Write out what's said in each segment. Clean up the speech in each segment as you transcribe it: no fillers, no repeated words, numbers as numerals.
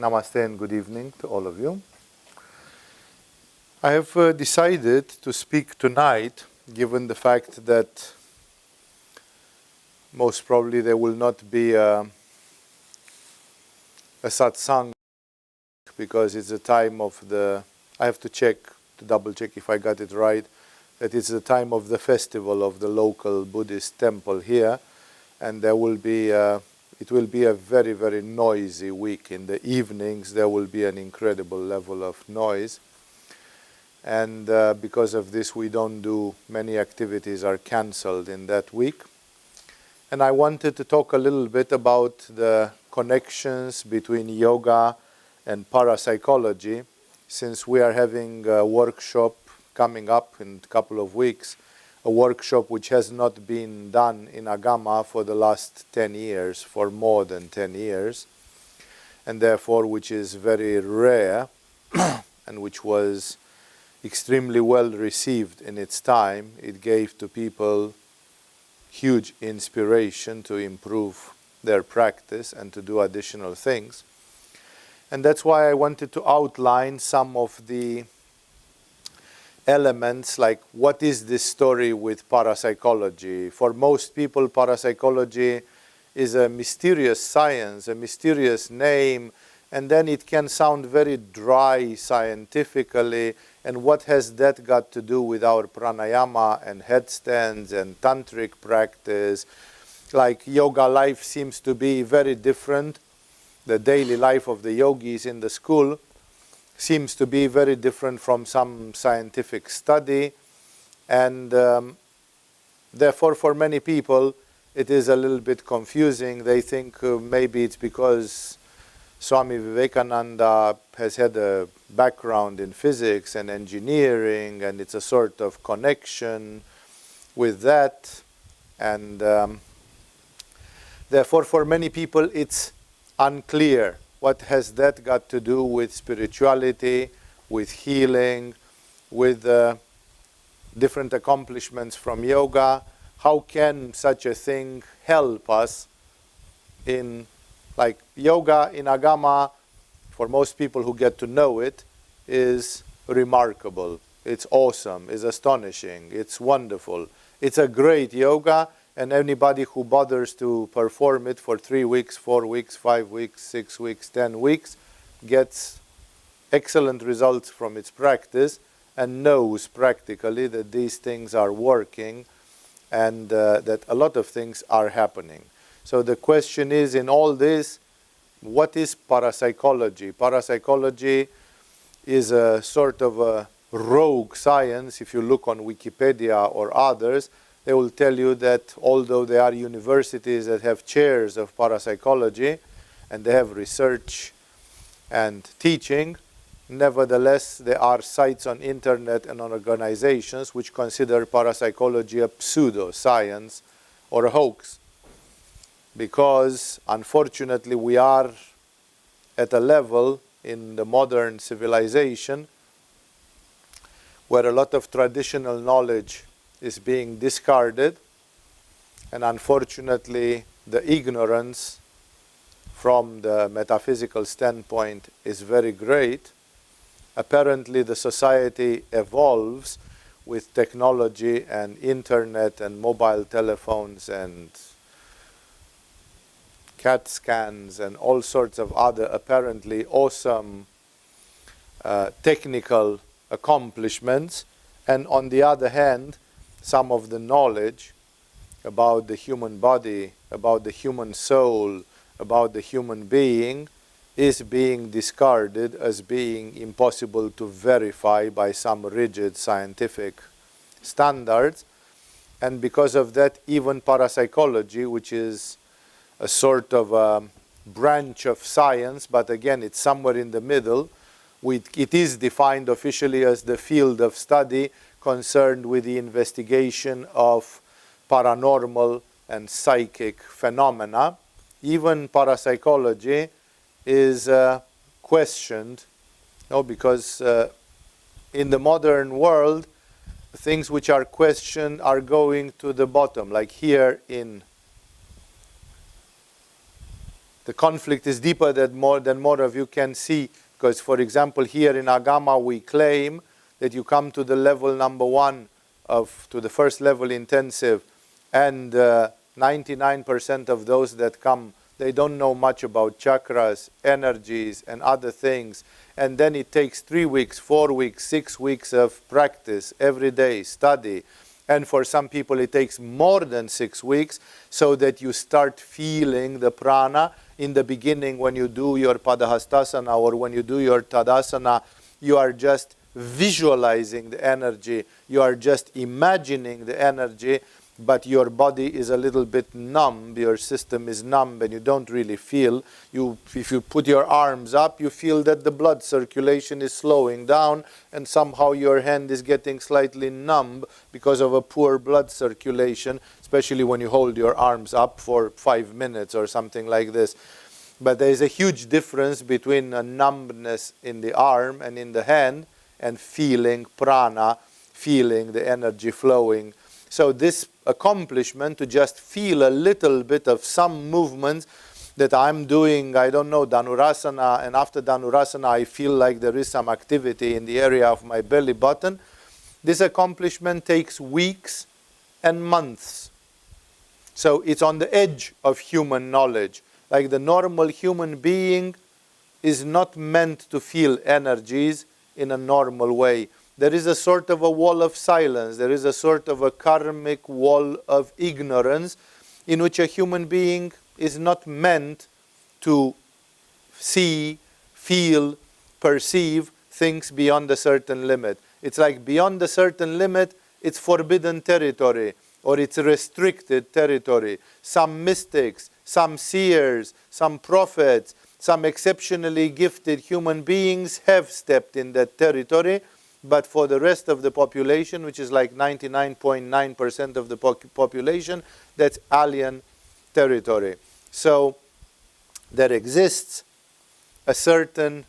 Namaste and good evening to all of you. I have decided to speak tonight, given the fact that most probably there will not be a satsang, because it's the time of I have to double check if I got it right, that it's the time of the festival of the local Buddhist temple here, and there will be it will be a very, very noisy week. In the evenings there will be an incredible level of noise, and because of this many activities are cancelled in that week. And I wanted to talk a little bit about the connections between yoga and parapsychology, since we are having a workshop coming up in a couple of weeks, a workshop which has not been done in Agama for the last 10 years, for more than 10 years, and therefore which is very rare and which was extremely well received in its time. It gave to people huge inspiration to improve their practice and to do additional things. And that's why I wanted to outline some of the elements, like what is this story with parapsychology. For most people, parapsychology is a mysterious science, a mysterious name, and then it can sound very dry scientifically. And what has that got to do with our pranayama and headstands and tantric practice? Like, yoga life seems to be very different. The daily life of the yogis in the school seems to be very different from some scientific study, and therefore for many people it is a little bit confusing. They think maybe it's because Swami Vivekananda has had a background in physics and engineering, and it's a sort of connection with that, and therefore for many people it's unclear. What has that got to do with spirituality, with healing, with different accomplishments from yoga? How can such a thing help us in, like, yoga in Agama, for most people who get to know it, is remarkable. It's awesome, it's astonishing, it's wonderful. It's a great yoga, and anybody who bothers to perform it for 3 weeks, 4 weeks, 5 weeks, 6 weeks, 10 weeks gets excellent results from its practice and knows practically that these things are working and that a lot of things are happening. So the question is, in all this, what is parapsychology? Parapsychology is a sort of a rogue science. If you look on Wikipedia or others, they will tell you that although there are universities that have chairs of parapsychology and they have research and teaching, nevertheless there are sites on internet and on organizations which consider parapsychology a pseudo-science or a hoax. Because unfortunately we are at a level in the modern civilization where a lot of traditional knowledge is being discarded, and unfortunately the ignorance from the metaphysical standpoint is very great. Apparently the society evolves with technology and internet and mobile telephones and CAT scans and all sorts of other apparently awesome technical accomplishments, and on the other hand, some of the knowledge about the human body, about the human soul, about the human being is being discarded as being impossible to verify by some rigid scientific standards. And because of that, even parapsychology, which is a sort of a branch of science, but again it's somewhere in the middle, it is defined officially as the field of study concerned with the investigation of paranormal and psychic phenomena. Even parapsychology is questioned, because in the modern world, things which are questioned are going to the bottom. Like here in The conflict is deeper than more of you can see. Because, for example, here in Agama, we claim that you come to the level number 1 to the first level intensive, and 99% of those that come, they don't know much about chakras, energies, and other things. And then it takes 3 weeks, 4 weeks, 6 weeks of practice, every day, study. And for some people it takes more than 6 weeks, so that you start feeling the prana. In the beginning, when you do your Padahastasana or when you do your Tadasana, you are just visualizing the energy, you are just imagining the energy, but your body is a little bit numb, your system is numb, and you don't really feel. If you put your arms up, you feel that the blood circulation is slowing down, and somehow your hand is getting slightly numb because of a poor blood circulation, especially when you hold your arms up for 5 minutes or something like this. But there is a huge difference between a numbness in the arm and in the hand and feeling prana, feeling the energy flowing. So this accomplishment to just feel a little bit of some movements that I'm doing, I don't know, Dhanurasana, and after Dhanurasana I feel like there is some activity in the area of my belly button. This accomplishment takes weeks and months. So it's on the edge of human knowledge. Like the normal human being is not meant to feel energies in a normal way. There is a sort of a wall of silence. There is a sort of a karmic wall of ignorance in which a human being is not meant to see, feel, perceive things beyond a certain limit. It's like beyond a certain limit, it's forbidden territory, or it's restricted territory. Some mystics, some seers, some prophets, some exceptionally gifted human beings have stepped in that territory, but for the rest of the population, which is like 99.9% of the population, that's alien territory. So there exists a certain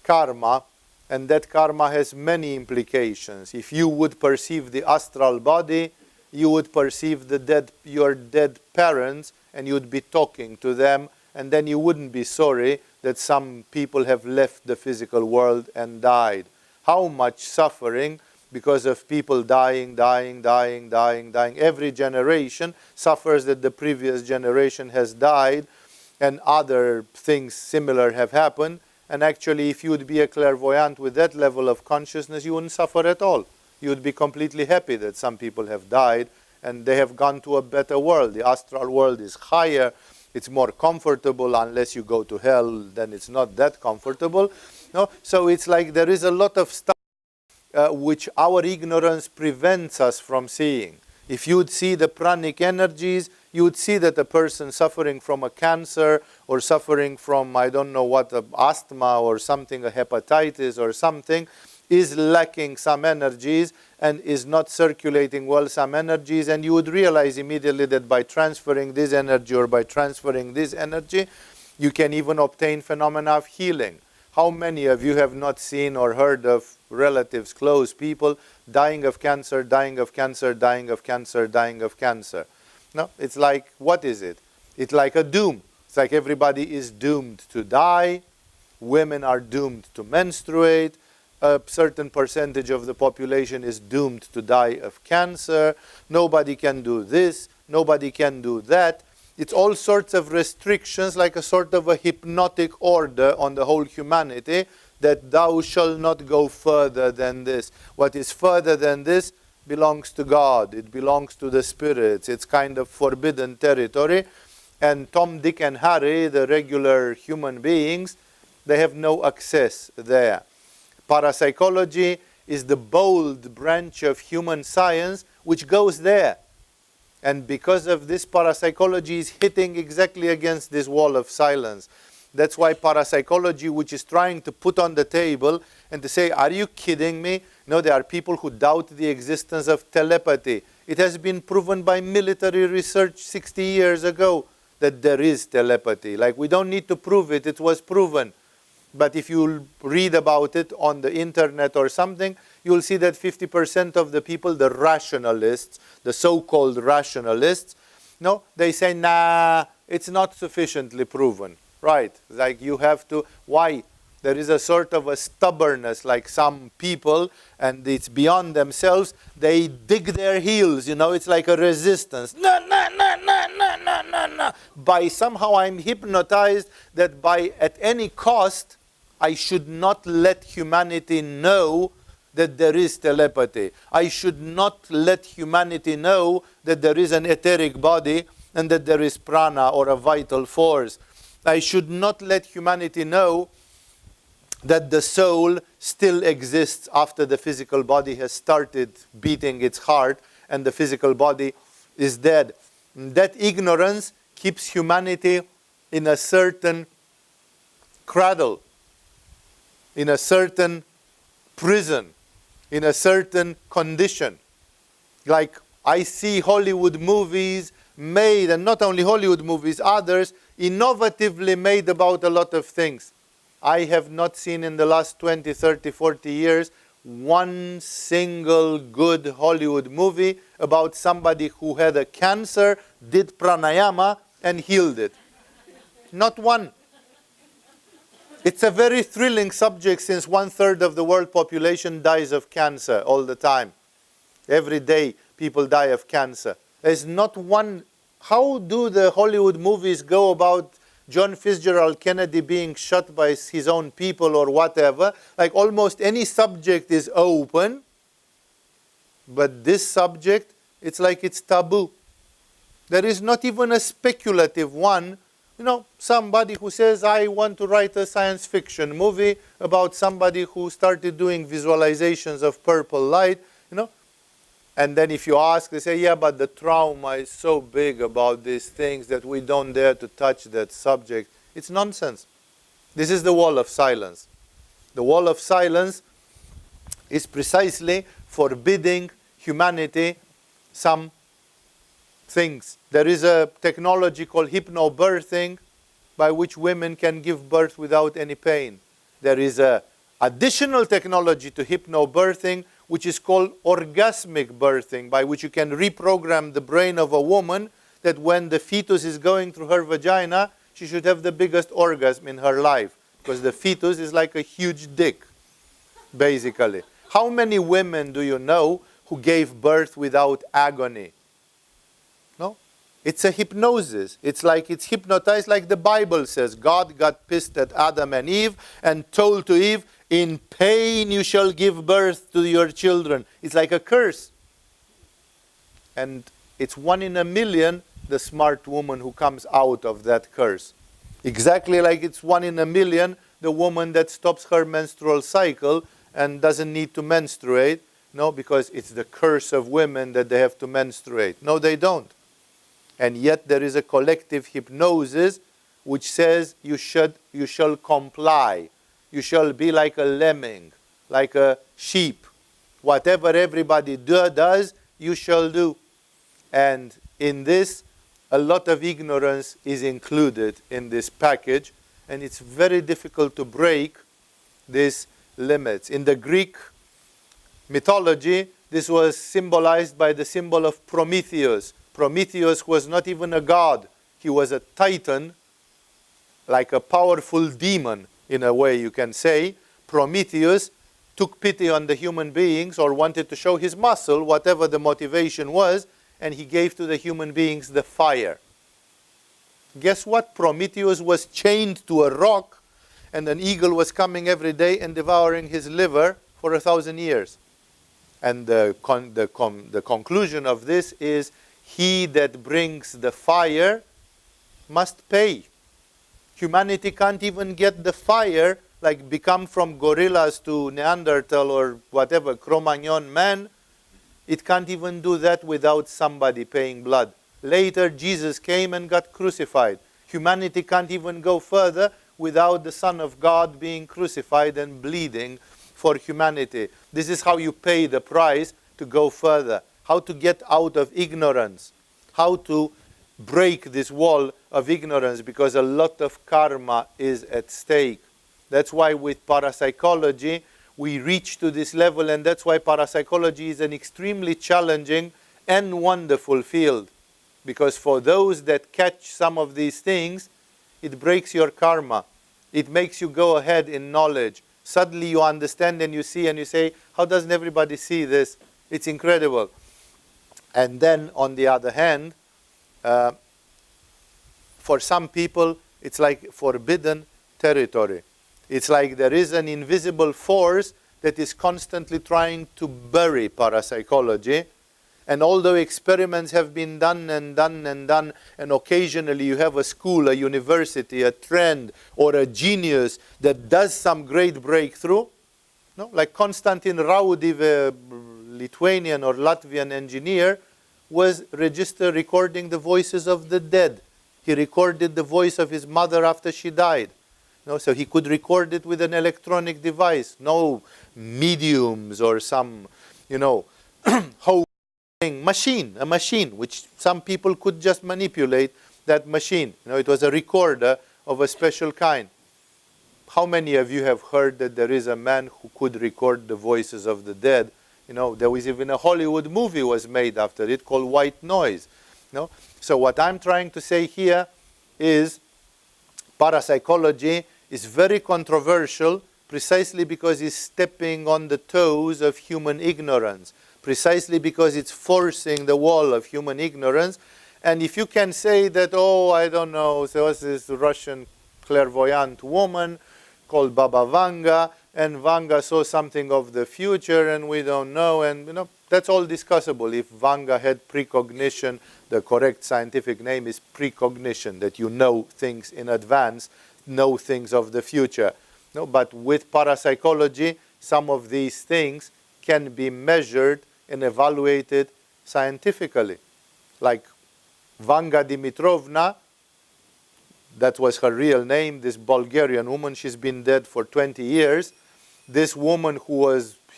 karma, and that karma has many implications. If you would perceive the astral body, you would perceive your dead parents, and you would be talking to them, and then you wouldn't be sorry that some people have left the physical world and died. How much suffering because of people dying. Every generation suffers that the previous generation has died, and other things similar have happened. And actually, if you would be a clairvoyant with that level of consciousness, you wouldn't suffer at all. You would be completely happy that some people have died and they have gone to a better world. The astral world is higher, it's more comfortable. Unless you go to hell, then it's not that comfortable. No? So it's like there is a lot of stuff which our ignorance prevents us from seeing. If you would see the pranic energies, you would see that a person suffering from a cancer or suffering from, I don't know what, asthma or something, a hepatitis or something, is lacking some energies and is not circulating well some energies, and you would realize immediately that by transferring this energy or by transferring this energy, you can even obtain phenomena of healing. How many of you have not seen or heard of relatives, close people, dying of cancer, dying of cancer, dying of cancer, dying of cancer? No, it's like, what is it? It's like a doom. It's like everybody is doomed to die. Women are doomed to menstruate. A certain percentage of the population is doomed to die of cancer. Nobody can do this. Nobody can do that. It's all sorts of restrictions, like a sort of a hypnotic order on the whole humanity, that thou shalt not go further than this. What is further than this belongs to God. It belongs to the spirits. It's kind of forbidden territory. And Tom, Dick, and Harry, the regular human beings, they have no access there. Parapsychology is the bold branch of human science which goes there. And because of this, parapsychology is hitting exactly against this wall of silence. That's why parapsychology, which is trying to put on the table and to say, are you kidding me? No, there are people who doubt the existence of telepathy. It has been proven by military research 60 years ago that there is telepathy. Like, we don't need to prove it, it was proven. But if you read about it on the internet or something, you'll see that 50% of the people, the rationalists, the so-called rationalists, no, they say, nah, it's not sufficiently proven, right? Like you have to, why? There is a sort of a stubbornness, like some people, and it's beyond themselves, they dig their heels, it's like a resistance. No, no, no, no, no, no, no, no. By somehow I'm hypnotized that at any cost, I should not let humanity know that there is telepathy. I should not let humanity know that there is an etheric body and that there is prana or a vital force. I should not let humanity know that the soul still exists after the physical body has started beating its heart and the physical body is dead. And that ignorance keeps humanity in a certain cradle, in a certain prison, in a certain condition. Like I see Hollywood movies made, and not only Hollywood movies, others, innovatively made about a lot of things. I have not seen in the last 20, 30, 40 years one single good Hollywood movie about somebody who had a cancer, did pranayama, and healed it. Not one. It's a very thrilling subject since 1/3 of the world population dies of cancer all the time. Every day people die of cancer. There's not one. How do the Hollywood movies go about John Fitzgerald Kennedy being shot by his own people or whatever? Like almost any subject is open, but this subject, it's like it's taboo. There is not even a speculative one. Somebody who says, I want to write a science fiction movie about somebody who started doing visualizations of purple light, And then if you ask, they say, yeah, but the trauma is so big about these things that we don't dare to touch that subject. It's nonsense. This is the wall of silence. The wall of silence is precisely forbidding humanity some things. There is a technology called hypnobirthing by which women can give birth without any pain. There is an additional technology to hypnobirthing which is called orgasmic birthing, by which you can reprogram the brain of a woman that when the fetus is going through her vagina, she should have the biggest orgasm in her life, because the fetus is like a huge dick, basically. How many women do you know who gave birth without agony? No? It's a hypnosis. It's like it's hypnotized, like the Bible says. God got pissed at Adam and Eve and told to Eve, in pain you shall give birth to your children. It's like a curse. And it's 1 in a million the smart woman who comes out of that curse. Exactly like it's 1 in a million the woman that stops her menstrual cycle and doesn't need to menstruate. No, because it's the curse of women that they have to menstruate. No, they don't. And yet there is a collective hypnosis which says you shall comply. You shall be like a lemming, like a sheep. Whatever everybody does, you shall do. And in this, a lot of ignorance is included in this package, and it's very difficult to break these limits. In the Greek mythology, this was symbolized by the symbol of Prometheus. Prometheus was not even a god. He was a titan, like a powerful demon, in a way you can say. Prometheus took pity on the human beings, or wanted to show his muscle, whatever the motivation was, and he gave to the human beings the fire. Guess what? Prometheus was chained to a rock, and an eagle was coming every day and devouring his liver for 1,000 years. And the conclusion of this is, he that brings the fire must pay. Humanity can't even get the fire, like become from gorillas to Neanderthal or whatever, Cro-Magnon man. It can't even do that without somebody paying blood. Later, Jesus came and got crucified. Humanity can't even go further without the Son of God being crucified and bleeding for humanity. This is how you pay the price to go further. How to get out of ignorance. How to break this wall of ignorance, because a lot of karma is at stake. That's why with parapsychology we reach to this level, and that's why parapsychology is an extremely challenging and wonderful field. Because for those that catch some of these things, it breaks your karma. It makes you go ahead in knowledge. Suddenly you understand and you see and you say, how doesn't everybody see this? It's incredible. And then on the other hand, for some people, it's like forbidden territory. It's like there is an invisible force that is constantly trying to bury parapsychology. And although experiments have been done and done and done, and occasionally you have a school, a university, a trend, or a genius that does some great breakthrough, no? Like Konstantin Raudive, a Lithuanian or Latvian engineer, was recording the voices of the dead. He recorded the voice of his mother after she died. No, so he could record it with an electronic device. No mediums or some, a machine, which some people could just manipulate that machine. It was a recorder of a special kind. How many of you have heard that there is a man who could record the voices of the dead? There was even a Hollywood movie was made after it called White Noise. So what I'm trying to say here is parapsychology is very controversial precisely because it's stepping on the toes of human ignorance, precisely because it's forcing the wall of human ignorance. And if you can say that, oh, I don't know, there was this Russian clairvoyant woman called Baba Vanga, and Vanga saw something of the future and we don't know, and that's all discussable. If Vanga had precognition, the correct scientific name is precognition, that you know things in advance, know things of the future. But with parapsychology, some of these things can be measured and evaluated scientifically. Like Vanga Dimitrovna, that was her real name, this Bulgarian woman, she's been dead for 20 years. This woman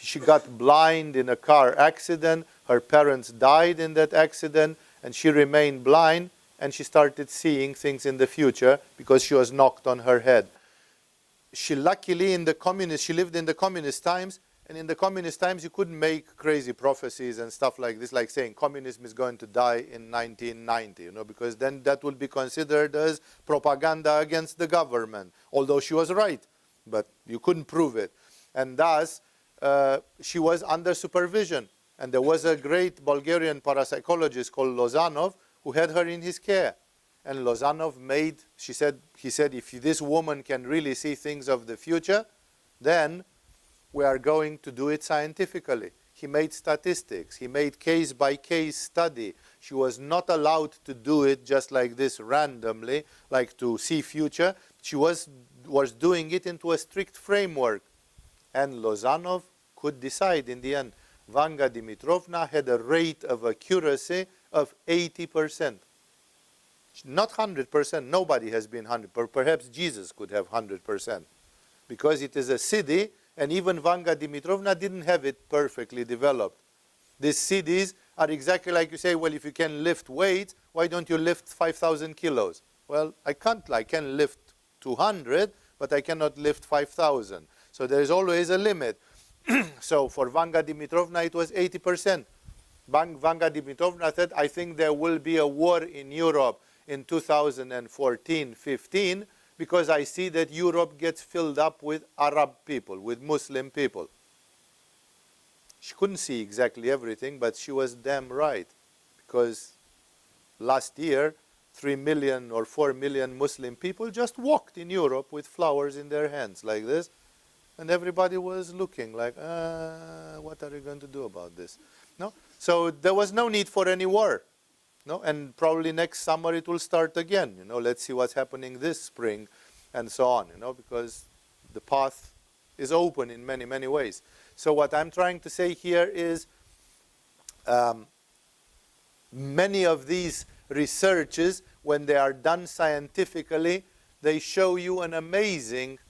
she got blind in a car accident, her parents died in that accident, and she remained blind, and she started seeing things in the future because she was knocked on her head. She luckily she lived in the communist times, and in the communist times you couldn't make crazy prophecies and stuff like this, like saying communism is going to die in 1990, because then that would be considered as propaganda against the government, although she was right, but you couldn't prove it. And thus, she was under supervision. And there was a great Bulgarian parapsychologist called Lozanov who had her in his care. And Lozanov he said, if this woman can really see things of the future, then we are going to do it scientifically. He made statistics. He made case-by-case study. She was not allowed to do it just like this randomly, like to see future. She was doing it into a strict framework. And Lozanov could decide in the end. Vanga Dimitrovna had a rate of accuracy of 80%. Not 100%. Nobody has been 100%. Perhaps Jesus could have 100%. Because it is a siddhi, and even Vanga Dimitrovna didn't have it perfectly developed. These siddhis are exactly like you say, well, if you can lift weights, why don't you lift 5,000 kilos? Well, I can't. I can lift 200, but I cannot lift 5,000. So there is always a limit. So for Vanga Dimitrovna, it was 80%. Vanga Dimitrovna said, I think there will be a war in Europe in 2014-15 because I see that Europe gets filled up with Arab people, with Muslim people. She couldn't see exactly everything, but she was damn right. Because last year, 3 million or 4 million Muslim people just walked in Europe with flowers in their hands like this. And everybody was looking like, what are you going to do about this? No? So there was no need for any war. No? And probably next summer it will start again. Let's see what's happening this spring and so on, because the path is open in many, many ways. So what I'm trying to say here is many of these researches, when they are done scientifically, they show you an amazing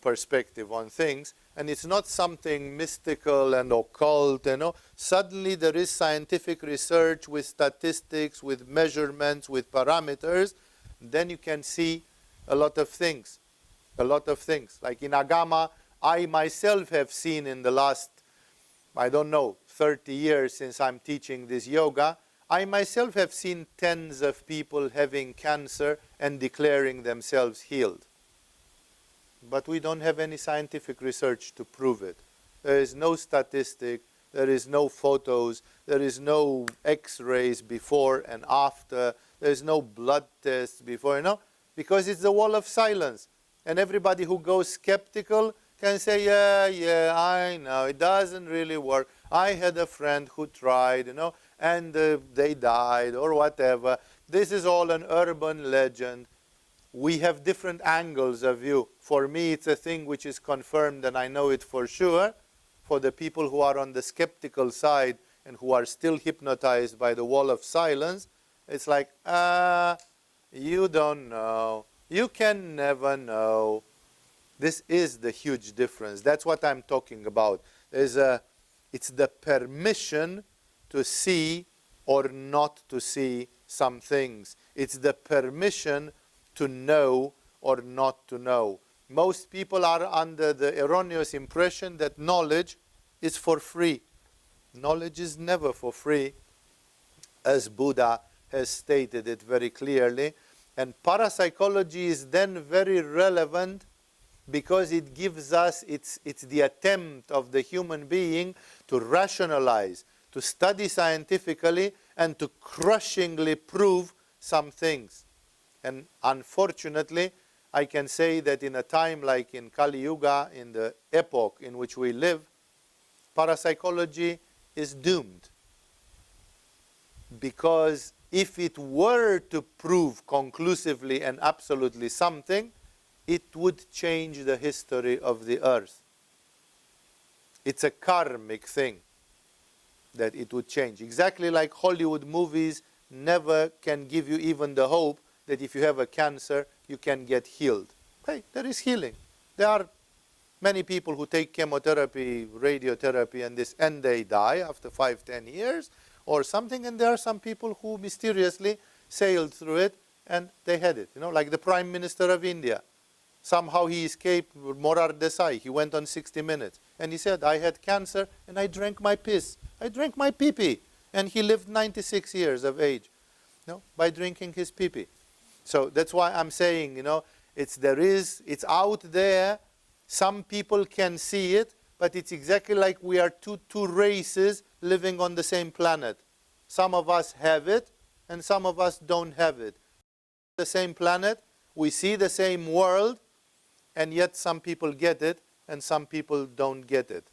perspective on things, and it's not something mystical and occult, Suddenly there is scientific research with statistics, with measurements, with parameters, then you can see a lot of things. Like in Agama, I myself have seen in the last, 30 years since I'm teaching this yoga, I myself have seen tens of people having cancer and declaring themselves healed. But we don't have any scientific research to prove it. There is no statistic, there is no photos, there is no x-rays before and after, there is no blood tests before, because it's the wall of silence. And everybody who goes skeptical can say, yeah, I know, it doesn't really work. I had a friend who tried, and they died or whatever. This is all an urban legend. We have different angles of view. For me, it's a thing which is confirmed and I know it for sure. For the people who are on the skeptical side and who are still hypnotized by the wall of silence, it's like, you don't know. You can never know. This is the huge difference. That's what I'm talking about. It's the permission to see or not to see some things. It's the permission to know or not to know. Most people are under the erroneous impression that knowledge is for free. Knowledge is never for free, as Buddha has stated it very clearly. And parapsychology is then very relevant because it gives us, it's the attempt of the human being to rationalize, to study scientifically, and to crushingly prove some things. And unfortunately, I can say that in a time like in Kali Yuga, in the epoch in which we live, parapsychology is doomed. Because if it were to prove conclusively and absolutely something, it would change the history of the earth. It's a karmic thing that it would change. Exactly like Hollywood movies never can give you even the hope that if you have a cancer, you can get healed. Hey, there is healing. There are many people who take chemotherapy, radiotherapy, and they die after 5-10 years or something, and there are some people who mysteriously sailed through it and they had it. Like the Prime Minister of India. Somehow he escaped Morar Desai. He went on 60 Minutes. And he said, I had cancer and I drank my piss. I drank my pee-pee. And he lived 96 years of age by drinking his pee-pee. So that's why I'm saying, it's out there. Some people can see it, but it's exactly like we are two races living on the same planet. Some of us have it, and some of us don't have it. The same planet, we see the same world, and yet some people get it, and some people don't get it.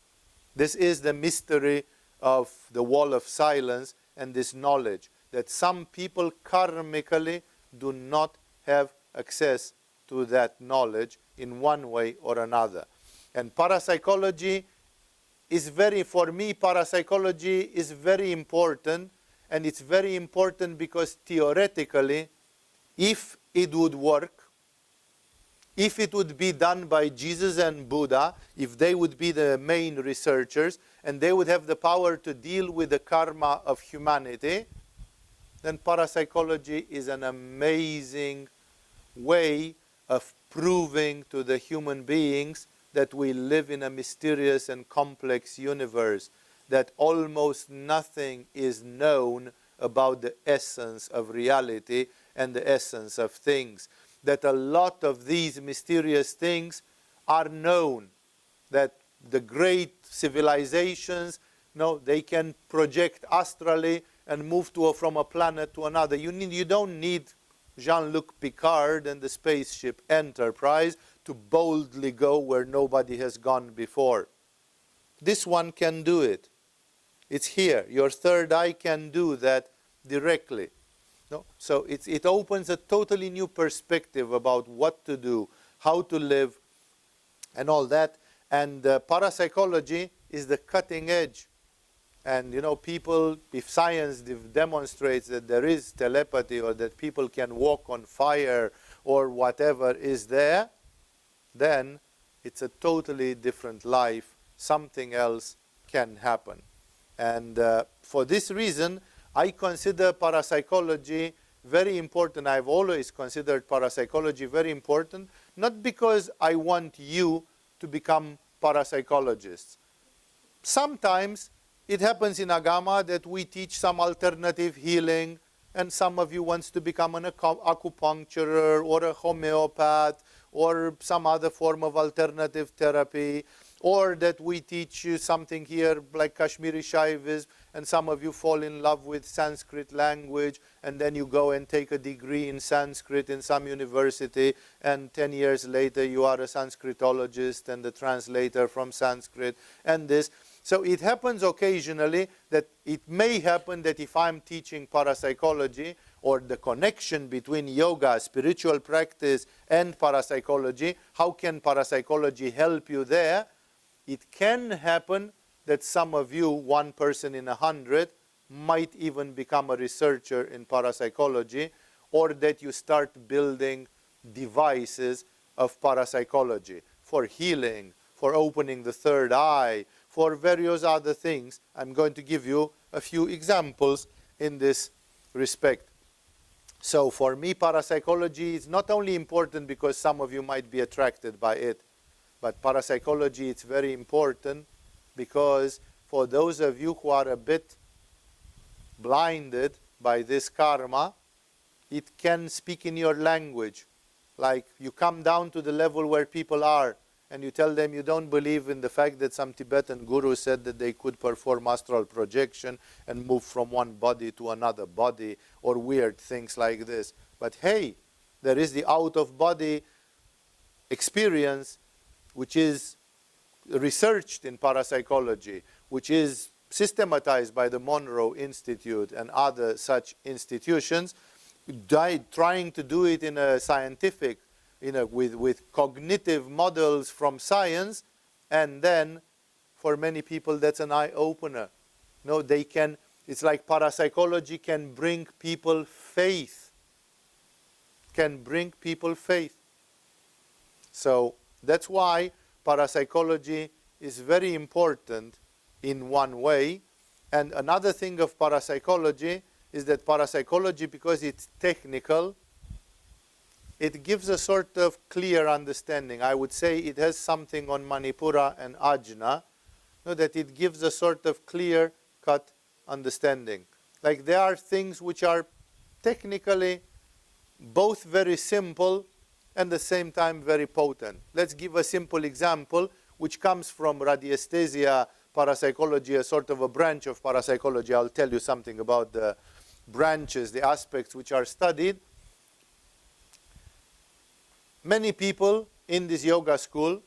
This is the mystery of the wall of silence and this knowledge, that some people karmically do not have access to that knowledge in one way or another. And parapsychology is for me, parapsychology is very important, and it's very important because theoretically, if it would work, if it would be done by Jesus and Buddha, if they would be the main researchers, and they would have the power to deal with the karma of humanity, then parapsychology is an amazing way of proving to the human beings that we live in a mysterious and complex universe, that almost nothing is known about the essence of reality and the essence of things, that a lot of these mysterious things are known, that the great civilizations, they can project astrally and move from a planet to another. You don't need Jean-Luc Picard and the spaceship Enterprise to boldly go where nobody has gone before. This one can do it. It's here. Your third eye can do that directly. So it opens a totally new perspective about what to do, how to live, and all that. And parapsychology is the cutting edge. And people, if science demonstrates that there is telepathy or that people can walk on fire or whatever is there, then it's a totally different life. Something else can happen. And for this reason, I consider parapsychology very important. I've always considered parapsychology very important, not because I want you to become parapsychologists. Sometimes it happens in Agama that we teach some alternative healing, and some of you wants to become an acupuncturist or a homeopath or some other form of alternative therapy, or that we teach you something here like Kashmiri Shaivism, and some of you fall in love with Sanskrit language, and then you go and take a degree in Sanskrit in some university, and 10 years later you are a Sanskritologist and a translator from Sanskrit, and this. So it happens occasionally that it may happen that if I'm teaching parapsychology, or the connection between yoga, spiritual practice, and parapsychology, how can parapsychology help you there? It can happen that some of you, 1 person in 100, might even become a researcher in parapsychology, or that you start building devices of parapsychology for healing, for opening the third eye, for various other things. I'm going to give you a few examples in this respect. So for me, parapsychology is not only important because some of you might be attracted by it, but parapsychology is very important because for those of you who are a bit blinded by this karma, it can speak in your language. Like you come down to the level where people are and you tell them you don't believe in the fact that some Tibetan guru said that they could perform astral projection and move from one body to another body, or weird things like this. But hey, there is the out-of-body experience which is researched in parapsychology, which is systematized by the Monroe Institute and other such institutions, trying to do it in a scientific, with cognitive models from science, and then for many people that's an eye-opener. No, they can, it's like parapsychology can bring people faith. Can bring people faith. So that's why parapsychology is very important in one way. And another thing of parapsychology is that parapsychology, because it's technical, it gives a sort of clear understanding. I would say it has something on Manipura and Ajna, that it gives a sort of clear-cut understanding. Like there are things which are technically both very simple and at the same time very potent. Let's give a simple example which comes from Radiesthesia parapsychology, a sort of a branch of parapsychology. I'll tell you something about the branches, the aspects which are studied. Many people in this yoga school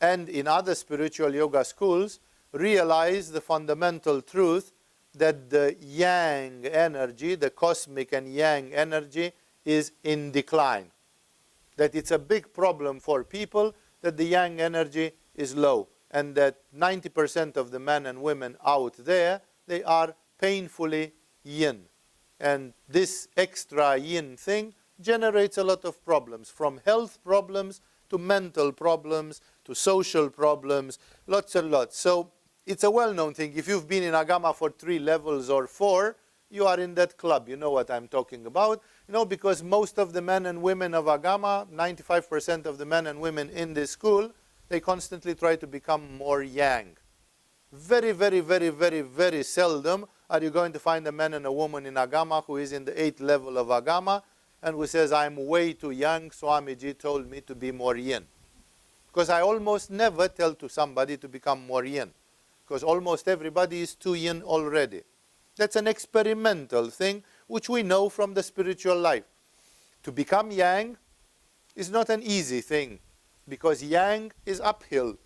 and in other spiritual yoga schools realize the fundamental truth that the yang energy, the cosmic and yang energy, is in decline. That it's a big problem for people that the yang energy is low, and that 90% of the men and women out there, they are painfully yin. And this extra yin thing generates a lot of problems, from health problems to mental problems to social problems, lots and lots. So it's a well-known thing. If you've been in Agama for 3 levels or 4, you are in that club. You know what I'm talking about. Because most of the men and women of Agama, 95% of the men and women in this school, they constantly try to become more yang. Very, very, very, very, very seldom are you going to find a man and a woman in Agama who is in the 8th level of Agama and who says, I'm way too young, Swamiji told me to be more yin. Because I almost never tell to somebody to become more yin. Because almost everybody is too yin already. That's an experimental thing which we know from the spiritual life. To become yang is not an easy thing, because yang is uphill,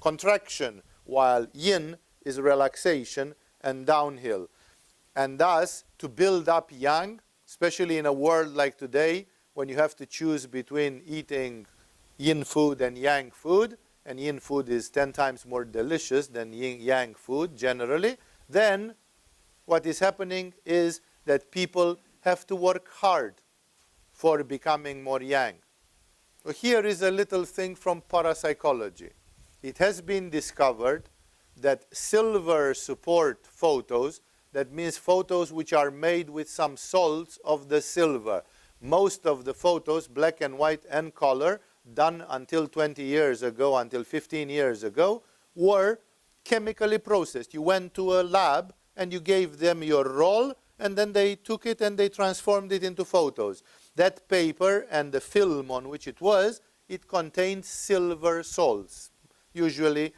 contraction, while yin is relaxation and downhill. And thus, to build up yang, especially in a world like today, when you have to choose between eating yin food and yang food, and yin food is 10 times more delicious than yang food generally, then what is happening is that people have to work hard for becoming more yang. So here is a little thing from parapsychology. It has been discovered that silver support photos, that means photos which are made with some salts of the silver. Most of the photos, black and white and color, done until 20 years ago, until 15 years ago, were chemically processed. You went to a lab and you gave them your roll, and then they took it and they transformed it into photos. That paper and the film on which it was, it contained silver salts, usually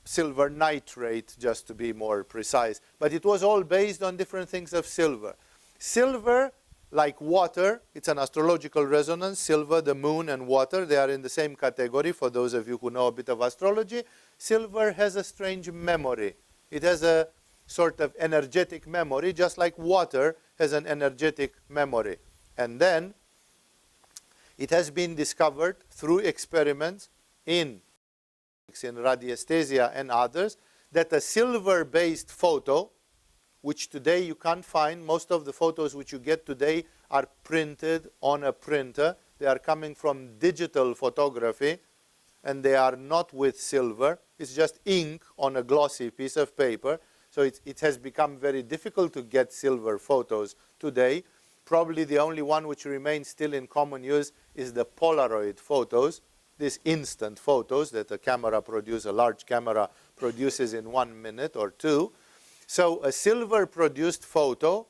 silver nitrate, just to be more precise. But it was all based on different things of silver. Silver, like water, it's an astrological resonance. Silver, the moon, and water, they are in the same category, for those of you who know a bit of astrology. Silver has a strange memory. It has a sort of energetic memory, just like water has an energetic memory. And then it has been discovered through experiments in Radiesthesia and others, that a silver-based photo, which today you can't find, most of the photos which you get today are printed on a printer. They are coming from digital photography, and they are not with silver. It's just ink on a glossy piece of paper. So it has become very difficult to get silver photos today. Probably the only one which remains still in common use is the Polaroid photos, these instant photos that a large camera produces in 1 minute or 2. So a silver-produced photo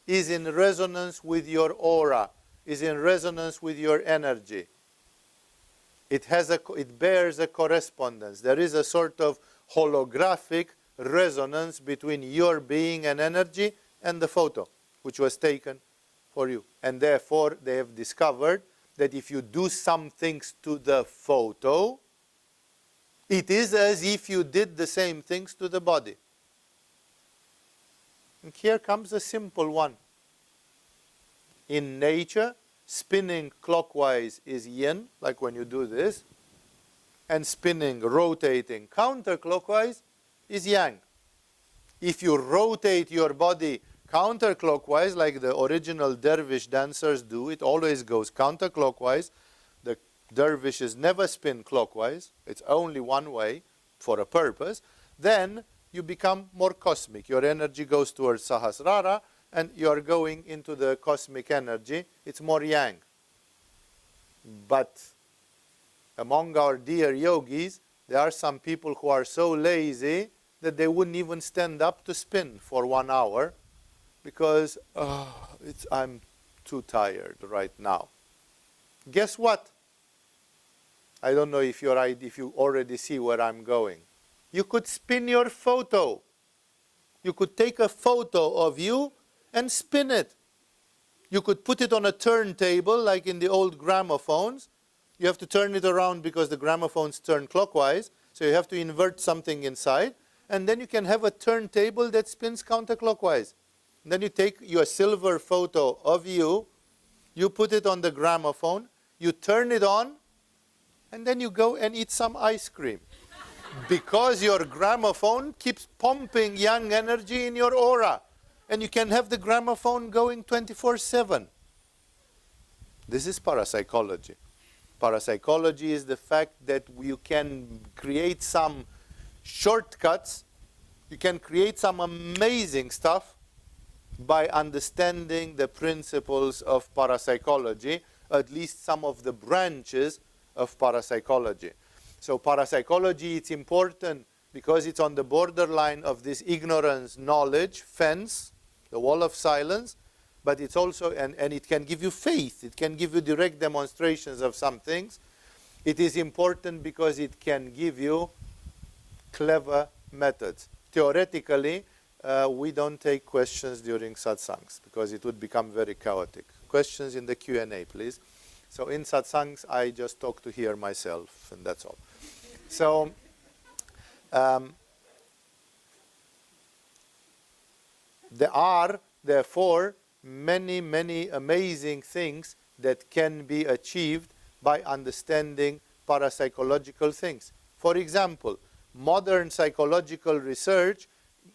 is in resonance with your aura, is in resonance with your energy. It bears a correspondence. There is a sort of holographic resonance between your being and energy and the photo, which was taken for you. And therefore, they have discovered that if you do some things to the photo, it is as if you did the same things to the body. And here comes a simple one. In nature, spinning clockwise is yin, like when you do this, and spinning, rotating counterclockwise is yang. If you rotate your body counterclockwise, like the original dervish dancers do, it always goes counterclockwise. The dervishes never spin clockwise. It's only one way for a purpose. Then you become more cosmic. Your energy goes towards Sahasrara, and you are going into the cosmic energy. It's more yang. But among our dear yogis, there are some people who are so lazy that they wouldn't even stand up to spin for 1 hour because I'm too tired right now. Guess what? I don't know if you already see where I'm going. You could spin your photo. You could take a photo of you and spin it. You could put it on a turntable like in the old gramophones. You have to turn it around because the gramophones turn clockwise. So you have to invert something inside. And then you can have a turntable that spins counterclockwise. And then you take your silver photo of you, you put it on the gramophone, you turn it on, and then you go and eat some ice cream. Because your gramophone keeps pumping yang energy in your aura. And you can have the gramophone going 24/7. This is parapsychology. Parapsychology is the fact that you can create some shortcuts, you can create some amazing stuff by understanding the principles of parapsychology, at least some of the branches of parapsychology. So parapsychology, it's important because it's on the borderline of this ignorance, knowledge, fence, the wall of silence, but it's also, and it can give you faith, it can give you direct demonstrations of some things. It is important because it can give you clever methods. Theoretically, we don't take questions during satsangs because it would become very chaotic. Questions in the Q&A, please. So in satsangs, I just talk to hear myself, and that's all. So, there are, therefore, many, many amazing things that can be achieved by understanding parapsychological things. For example, modern psychological research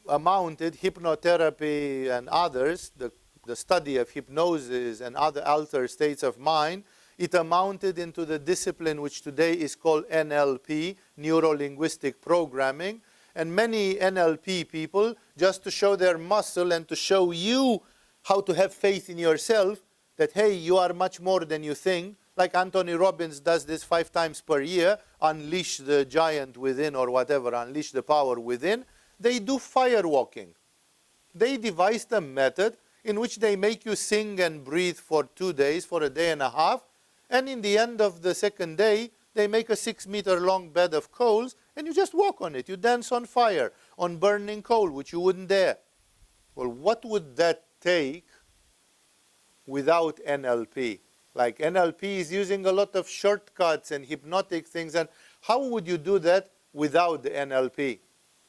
amounted, hypnotherapy and others, the study of hypnosis and other altered states of mind, it amounted into the discipline which today is called NLP, Neuro-Linguistic Programming. And many NLP people, just to show their muscle and to show you how to have faith in yourself, that, hey, you are much more than you think, like Anthony Robbins does this 5 times per year, unleash the giant within or whatever, unleash the power within, they do fire walking. They devised a method in which they make you sing and breathe for 2 days, for a day and a half, and in the end of the second day, they make a 6-meter long bed of coals, and you just walk on it. You dance on fire, on burning coal, which you wouldn't dare. Well, what would that take without NLP? Like NLP is using a lot of shortcuts and hypnotic things, and how would you do that without the NLP?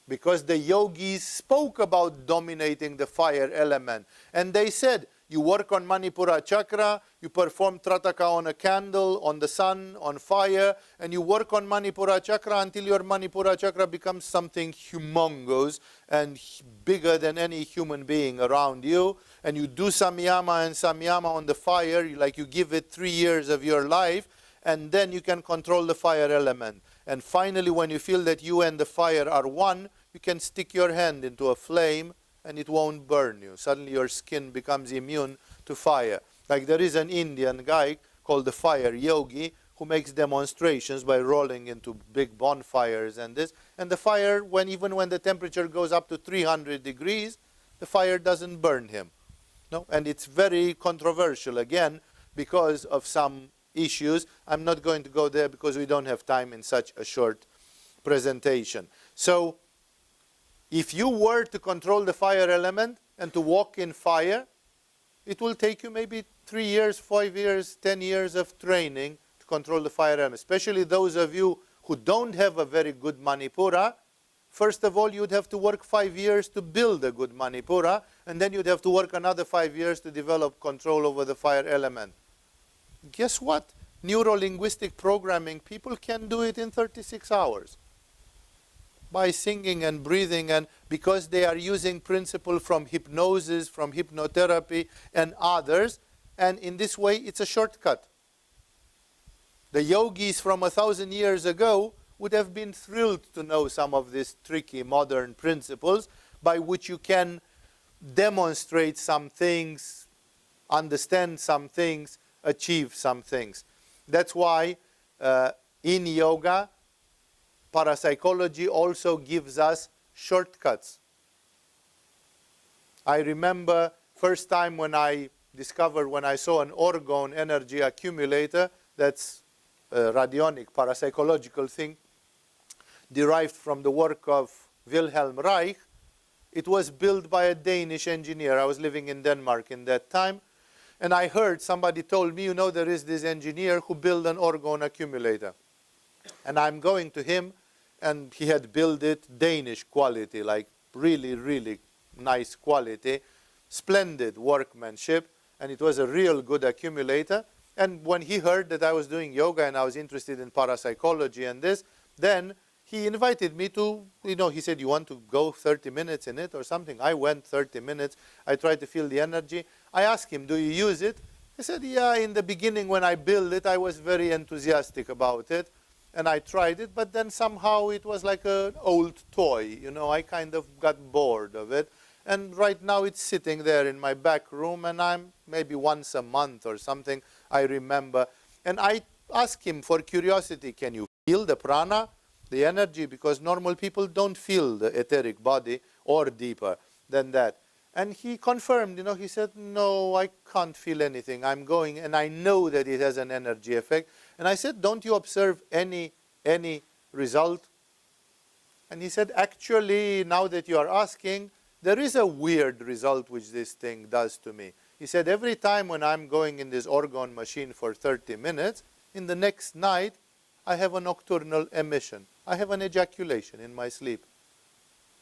Because the yogis spoke about dominating the fire element, and they said, you work on Manipura chakra, you perform Trataka on a candle, on the sun, on fire, and you work on Manipura chakra until your Manipura chakra becomes something humongous and bigger than any human being around you. And you do samyama and samyama on the fire, like you give it 3 years of your life, and then you can control the fire element. And finally, when you feel that you and the fire are one, you can stick your hand into a flame and it won't burn you. Suddenly your skin becomes immune to fire. Like there is an Indian guy called the Fire Yogi who makes demonstrations by rolling into big bonfires and this. And the fire, even when the temperature goes up to 300 degrees, the fire doesn't burn him. No? And it's very controversial, again, because of some issues. I'm not going to go there because we don't have time in such a short presentation. So, if you were to control the fire element and to walk in fire, it will take you maybe 3 years, 5 years, 10 years of training to control the fire element. Especially those of you who don't have a very good Manipura. First of all, you'd have to work 5 years to build a good Manipura, and then you'd have to work another 5 years to develop control over the fire element. Guess what? Neuro-linguistic programming, people can do it in 36 hours. By singing and breathing, and because they are using principles from hypnosis, from hypnotherapy and others, and in this way it's a shortcut. The yogis from 1,000 years ago would have been thrilled to know some of these tricky modern principles by which you can demonstrate some things, understand some things, achieve some things. That's why in yoga, parapsychology also gives us shortcuts. I remember first time when I saw an orgone energy accumulator, that's a radionic parapsychological thing, derived from the work of Wilhelm Reich. It was built by a Danish engineer. I was living in Denmark in that time, and I heard somebody told me, there is this engineer who built an orgone accumulator. And I'm going to him, and he had built it Danish quality, like really, really nice quality, splendid workmanship, and it was a real good accumulator. And when he heard that I was doing yoga and I was interested in parapsychology and this, then he invited me to, he said, you want to go 30 minutes in it or something? I went 30 minutes. I tried to feel the energy. I asked him, do you use it? He said, yeah, in the beginning when I built it, I was very enthusiastic about it. And I tried it, but then somehow it was like an old toy. I kind of got bored of it. And right now it's sitting there in my back room, and I'm maybe once a month or something, I remember. And I asked him for curiosity, can you feel the prana, the energy? Because normal people don't feel the etheric body or deeper than that. And he confirmed, he said, no, I can't feel anything. I'm going, and I know that it has an energy effect. And I said, don't you observe any result? And he said, actually, now that you are asking, there is a weird result which this thing does to me. He said, every time when I'm going in this orgone machine for 30 minutes, in the next night, I have a nocturnal emission. I have an ejaculation in my sleep.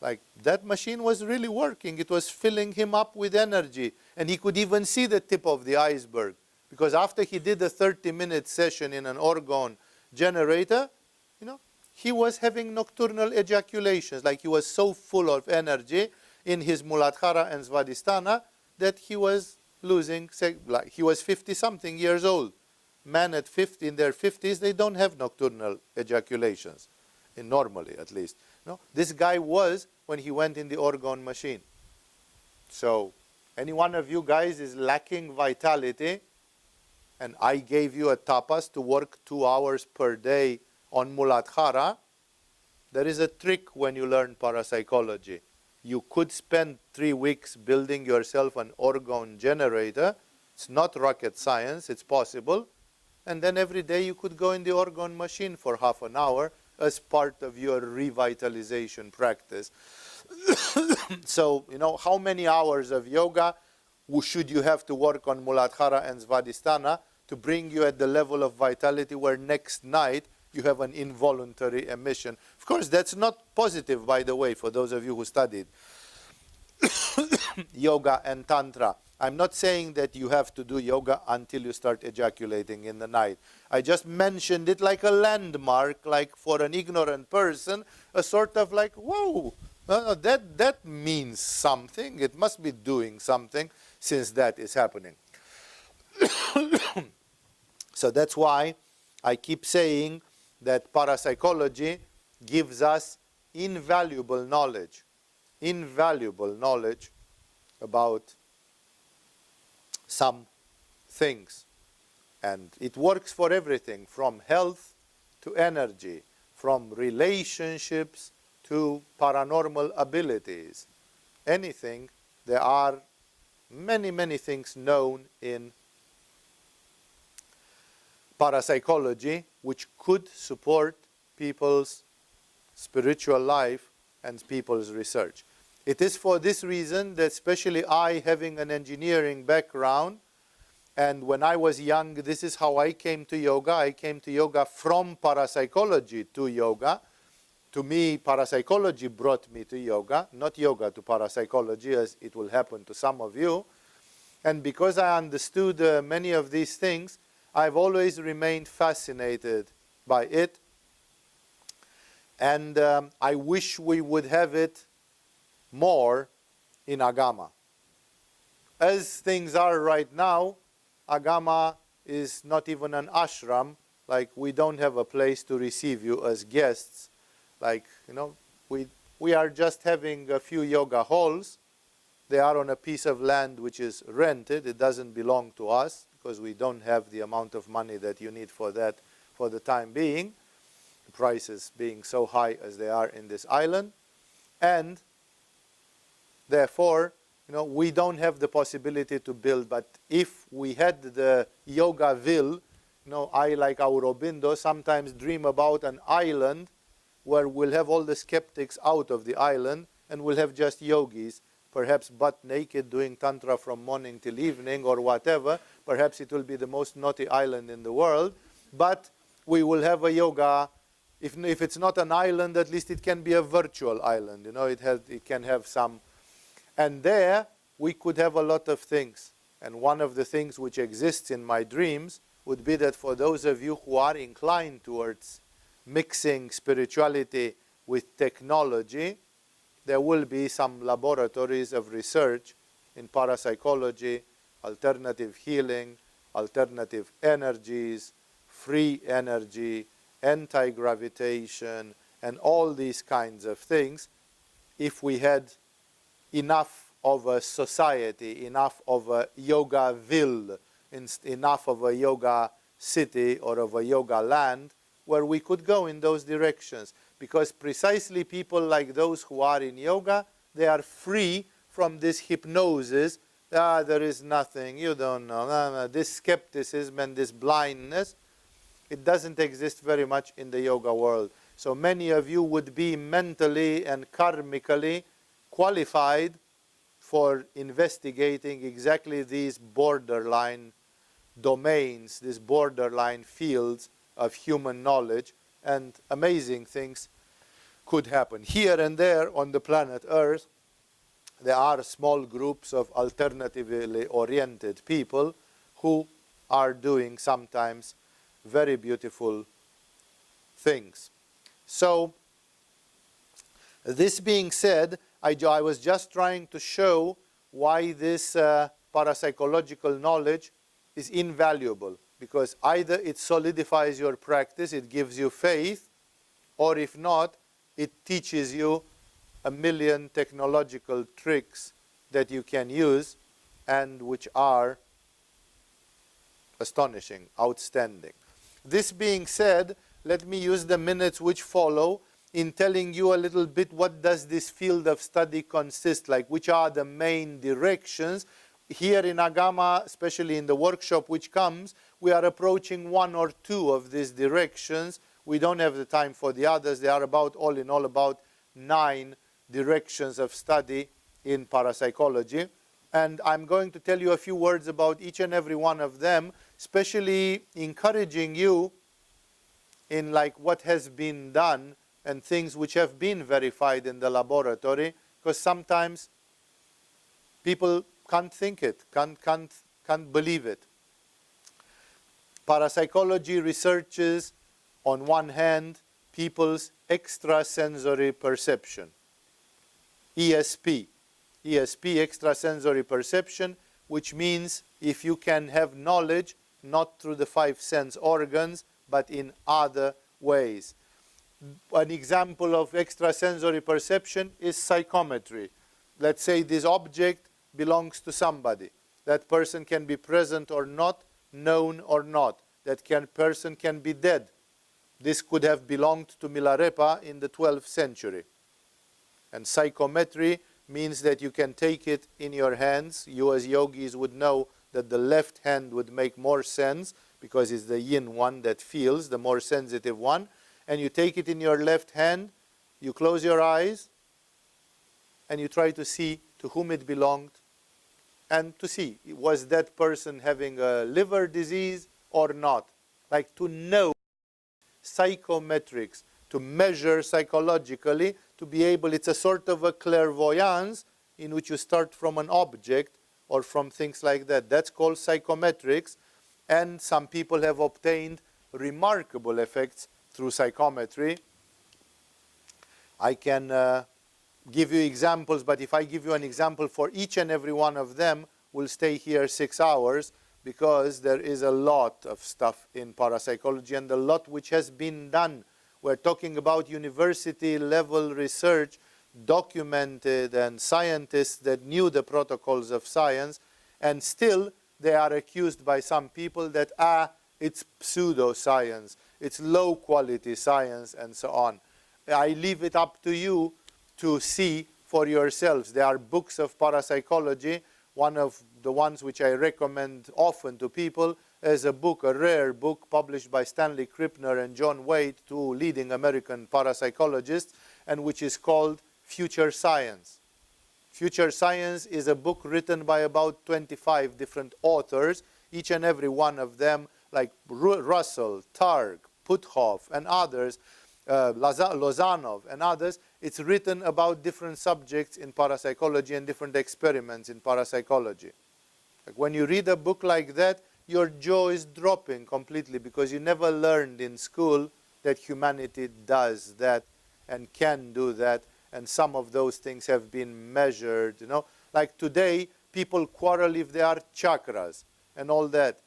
Like, that machine was really working. It was filling him up with energy. And he could even see the tip of the iceberg. Because after he did a 30-minute session in an orgone generator, he was having nocturnal ejaculations. Like, he was so full of energy in his Muladhara and Svadhisthana that he was losing, like he was 50-something years old. Men at 50, in their 50s, they don't have nocturnal ejaculations, normally at least. This guy was when he went in the orgone machine. So, any one of you guys is lacking vitality, and I gave you a tapas to work 2 hours per day on Muladhara, there is a trick when you learn parapsychology. You could spend 3 weeks building yourself an orgone generator. It's not rocket science, it's possible. And then every day you could go in the orgone machine for half an hour as part of your revitalization practice. So, how many hours of yoga should you have to work on Muladhara and Svadhisthana to bring you at the level of vitality where next night you have an involuntary emission? Of course, that's not positive, by the way, for those of you who studied yoga and tantra. I'm not saying that you have to do yoga until you start ejaculating in the night. I just mentioned it like a landmark, like for an ignorant person, a sort of like, whoa, that means something. It must be doing something since that is happening. So that's why I keep saying that parapsychology gives us invaluable knowledge about some things. And it works for everything, from health to energy, from relationships to paranormal abilities. Anything, there are many, many things known in parapsychology which could support people's spiritual life and people's research. It is for this reason that especially I, having an engineering background, and when I was young, this is how I came to yoga. I came to yoga from parapsychology to yoga. To me, parapsychology brought me to yoga, not yoga to parapsychology, as it will happen to some of you. And because I understood many of these things, I've always remained fascinated by it. And I wish we would have it more in Agama. As things are right now, Agama is not even an ashram. Like, we don't have a place to receive you as guests. Like, we are just having a few yoga halls. They are on a piece of land which is rented. It doesn't belong to us because we don't have the amount of money that you need for that for the time being. The prices being so high as they are in this island. And therefore, we don't have the possibility to build. But if we had the yoga ville, I, like Aurobindo, sometimes dream about an island where we'll have all the skeptics out of the island and we'll have just yogis, perhaps butt naked, doing tantra from morning till evening or whatever. Perhaps it will be the most naughty island in the world. But we will have a yoga. If it's not an island, at least it can be a virtual island. It can have some. And there we could have a lot of things. And one of the things which exists in my dreams would be that for those of you who are inclined towards mixing spirituality with technology, there will be some laboratories of research in parapsychology, alternative healing, alternative energies, free energy, anti-gravitation, and all these kinds of things. If we had enough of a society, enough of a yoga ville, enough of a yoga city or of a yoga land where we could go in those directions. Because precisely people like those who are in yoga, they are free from this hypnosis. There is nothing, you don't know. This skepticism and this blindness, it doesn't exist very much in the yoga world. So many of you would be mentally and karmically qualified for investigating exactly these borderline domains, these borderline fields of human knowledge, and amazing things could happen. Here and there on the planet Earth, there are small groups of alternatively oriented people who are doing sometimes very beautiful things. So, this being said, I was just trying to show why this parapsychological knowledge is invaluable. Because either it solidifies your practice, it gives you faith, or if not, it teaches you a million technological tricks that you can use and which are astonishing, outstanding. This being said, let me use the minutes which follow in telling you a little bit what does this field of study consist, like which are the main directions. Here in Agama, especially in the workshop which comes, we are approaching one or two of these directions. We don't have the time for the others. They are about, all in all, about 9 directions of study in parapsychology. And I'm going to tell you a few words about each and every one of them, especially encouraging you in like what has been done and things which have been verified in the laboratory, because sometimes people can't think it, can't believe it. Parapsychology researches, on one hand, people's extrasensory perception. ESP. ESP, extrasensory perception, which means if you can have knowledge, not through the 5 sense organs, but in other ways. An example of extrasensory perception is psychometry. Let's say this object belongs to somebody. That person can be present or not, known or not. That person can be dead. This could have belonged to Milarepa in the 12th century. And psychometry means that you can take it in your hands. You as yogis would know that the left hand would make more sense because it's the yin one that feels, the more sensitive one. And you take it in your left hand, you close your eyes, and you try to see to whom it belonged, and to see, was that person having a liver disease or not? Like to know psychometrics, to measure psychologically, to be able, it's a sort of a clairvoyance in which you start from an object or from things like that. That's called psychometrics, and some people have obtained remarkable effects through psychometry. I can give you examples, but if I give you an example for each and every one of them, we'll stay here 6 hours, because there is a lot of stuff in parapsychology and a lot which has been done. We're talking about university level research, documented, and scientists that knew the protocols of science, and still they are accused by some people that, it's pseudoscience, it's low quality science, and so on. I leave it up to you to see for yourselves. There are books of parapsychology. One of the ones which I recommend often to people is a book, a rare book, published by Stanley Krippner and John Wade, 2 leading American parapsychologists, and which is called Future Science. Future Science is a book written by about 25 different authors, each and every one of them, like Russell, Targ, Puthoff, and others, Lozanov and others. It's written about different subjects in parapsychology and different experiments in parapsychology. Like when you read a book like that, your jaw is dropping completely, because you never learned in school that humanity does that and can do that, and some of those things have been measured, you know. Like today, people quarrel if they are chakras and all that.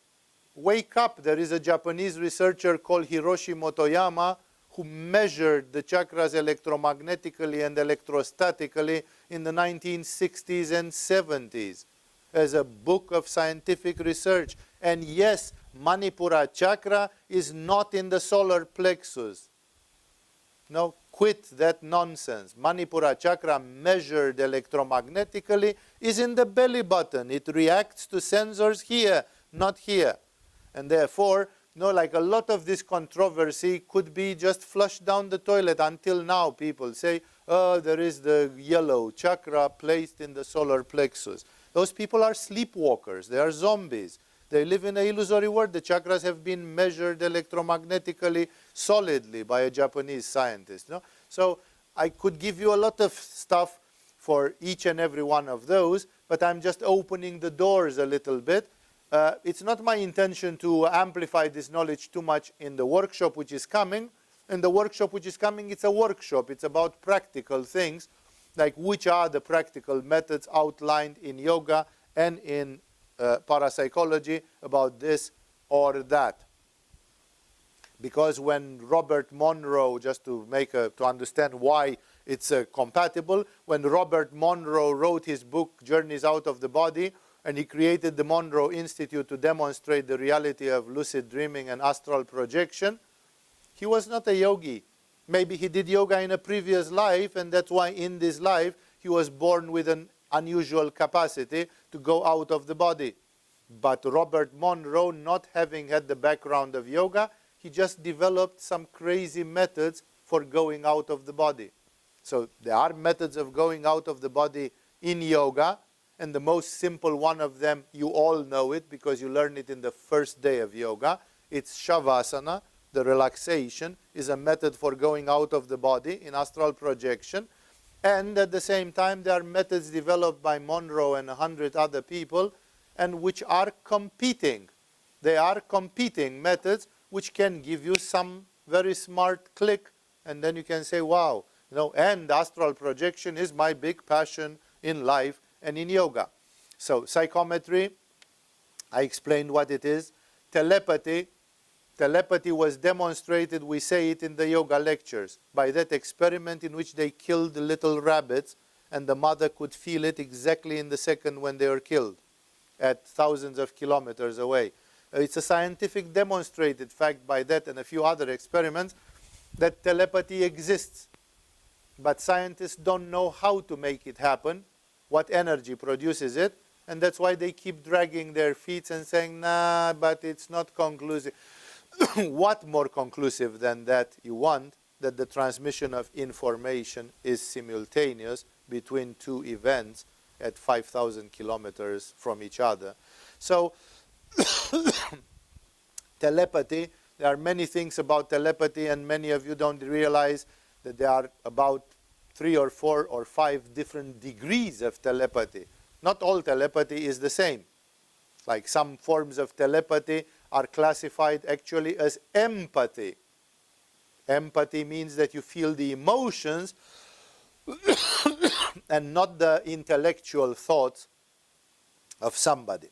Wake up, there is a Japanese researcher called Hiroshi Motoyama who measured the chakras electromagnetically and electrostatically in the 1960s and 70s as a book of scientific research. And yes, Manipura chakra is not in the solar plexus. No, quit that nonsense. Manipura chakra measured electromagnetically is in the belly button. It reacts to sensors here, not here. And therefore, like a lot of this controversy could be just flushed down the toilet. Until now, people say, oh, there is the yellow chakra placed in the solar plexus. Those people are sleepwalkers. They are zombies. They live in an illusory world. The chakras have been measured electromagnetically solidly by a Japanese scientist. No? So I could give you a lot of stuff for each and every one of those, but I'm just opening the doors a little bit. It's not my intention to amplify this knowledge too much in the workshop which is coming. In the workshop which is coming, it's a workshop. It's about practical things, like which are the practical methods outlined in yoga and in parapsychology about this or that. Because when Robert Monroe, just to understand why it's compatible, when Robert Monroe wrote his book Journeys Out of the Body, and he created the Monroe Institute to demonstrate the reality of lucid dreaming and astral projection. He was not a yogi. Maybe he did yoga in a previous life, and that's why in this life he was born with an unusual capacity to go out of the body. But Robert Monroe, not having had the background of yoga, he just developed some crazy methods for going out of the body. So there are methods of going out of the body in yoga, and the most simple one of them, you all know it because you learn it in the first day of yoga. It's Shavasana. The relaxation is a method for going out of the body in astral projection. And at the same time, there are methods developed by Monroe and 100 other people, and which are competing. They are competing methods which can give you some very smart click, and then you can say, wow, and astral projection is my big passion in life and in yoga. So psychometry, I explained what it is. Telepathy was demonstrated, we say it in the yoga lectures, by that experiment in which they killed the little rabbits, and the mother could feel it exactly in the second when they were killed, at thousands of kilometers away. It's a scientific demonstrated fact by that and a few other experiments that telepathy exists. But scientists don't know how to make it happen, what energy produces it, and that's why they keep dragging their feet and saying, nah, but it's not conclusive. What more conclusive than that you want? That the transmission of information is simultaneous between two events at 5,000 kilometers from each other. So telepathy, there are many things about telepathy, and many of you don't realize that there are about 3 or 4 or 5 different degrees of telepathy. Not all telepathy is the same. Like some forms of telepathy are classified actually as empathy. Empathy means that you feel the emotions and not the intellectual thoughts of somebody.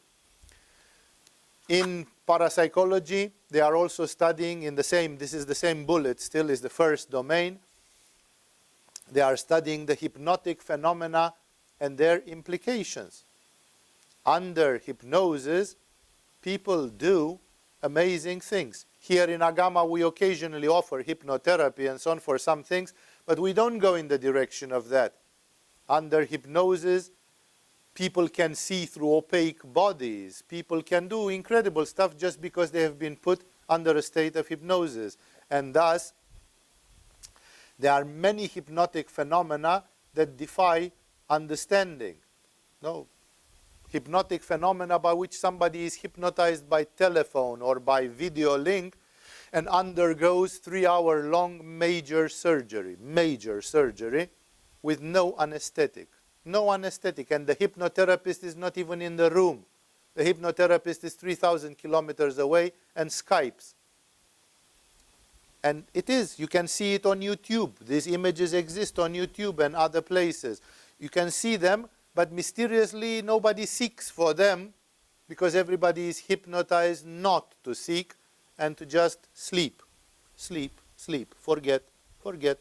In parapsychology, they are also studying in the same, this is the same bullet, still is the first domain. They are studying the hypnotic phenomena and their implications. Under hypnosis, people do amazing things. Here in Agama, we occasionally offer hypnotherapy and so on for some things, but we don't go in the direction of that. Under hypnosis, people can see through opaque bodies. People can do incredible stuff just because they have been put under a state of hypnosis. And thus, there are many hypnotic phenomena that defy understanding. No. Hypnotic phenomena by which somebody is hypnotized by telephone or by video link and undergoes 3-hour-long major surgery with no anesthetic. No anesthetic, and the hypnotherapist is not even in the room. The hypnotherapist is 3,000 kilometers away and Skypes. And it is, you can see it on YouTube. These images exist on YouTube and other places. You can see them, but mysteriously nobody seeks for them because everybody is hypnotized not to seek and to just sleep, sleep, sleep, forget, forget.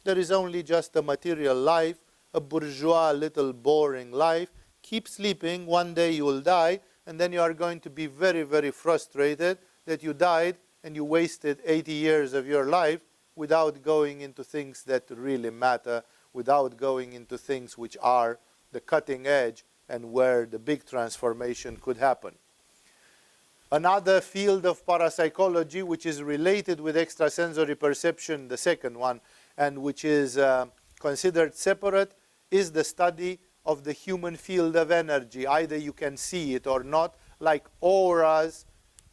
There is only just a material life, a bourgeois, little boring life. Keep sleeping, one day you will die, and then you are going to be very, very frustrated that you died and you wasted 80 years of your life without going into things that really matter, without going into things which are the cutting edge and where the big transformation could happen. Another field of parapsychology which is related with extrasensory perception, the second one, and which is considered separate, is the study of the human field of energy. Either you can see it or not, like auras,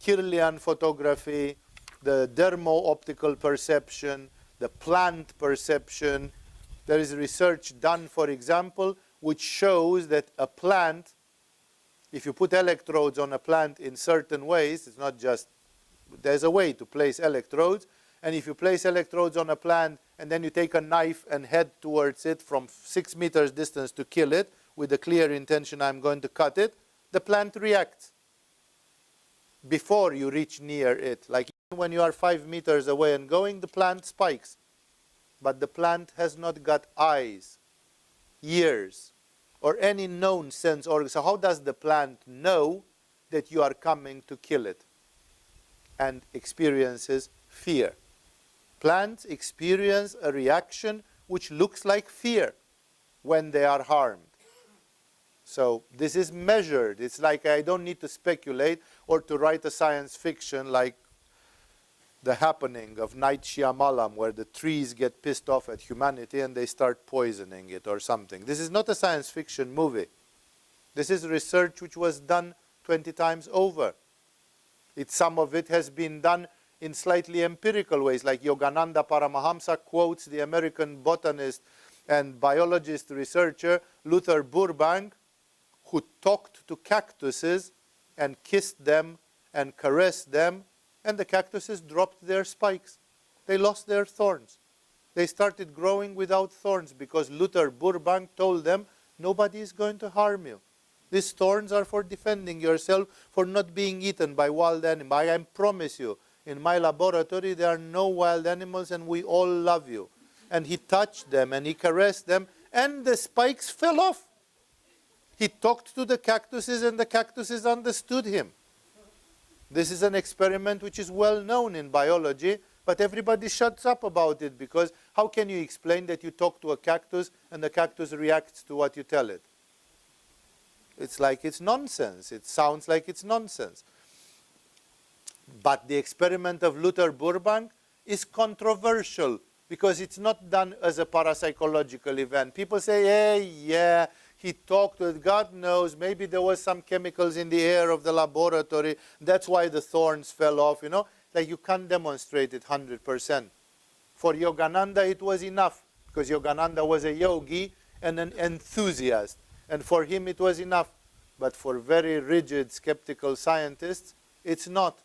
Kirlian photography, the dermal optical perception, the plant perception. There is research done, for example, which shows that a plant, if you put electrodes on a plant in certain ways, it's not just, there's a way to place electrodes, and if you place electrodes on a plant and then you take a knife and head towards it from 6 meters distance to kill it, with the clear intention I'm going to cut it, the plant reacts before you reach near it. Like when you are 5 meters away and going, the plant spikes. But the plant has not got eyes, ears, or any known sense organ. So how does the plant know that you are coming to kill it and experiences fear? Plants experience a reaction which looks like fear when they are harmed. So this is measured. It's like I don't need to speculate or to write a science fiction like The Happening of Night Shyamalan, where the trees get pissed off at humanity and they start poisoning it or something. This is not a science fiction movie. This is research which was done 20 times over. Some of it has been done in slightly empirical ways, like Yogananda Paramahamsa quotes the American botanist and biologist researcher Luther Burbank, who talked to cactuses and kissed them and caressed them, and the cactuses dropped their spikes. They lost their thorns. They started growing without thorns because Luther Burbank told them, nobody is going to harm you. These thorns are for defending yourself, for not being eaten by wild animals. I promise you, in my laboratory there are no wild animals and we all love you. And he touched them and he caressed them and the spikes fell off. He talked to the cactuses and the cactuses understood him. This is an experiment which is well known in biology, but everybody shuts up about it because how can you explain that you talk to a cactus and the cactus reacts to what you tell it? It's like it's nonsense. It sounds like it's nonsense. But the experiment of Luther Burbank is controversial because it's not done as a parapsychological event. People say, hey, yeah, he talked with God knows, maybe there was some chemicals in the air of the laboratory, that's why the thorns fell off, you know. Like you can't demonstrate it 100%. For Yogananda it was enough, because Yogananda was a yogi and an enthusiast. And for him it was enough. But for very rigid, skeptical scientists, it's not.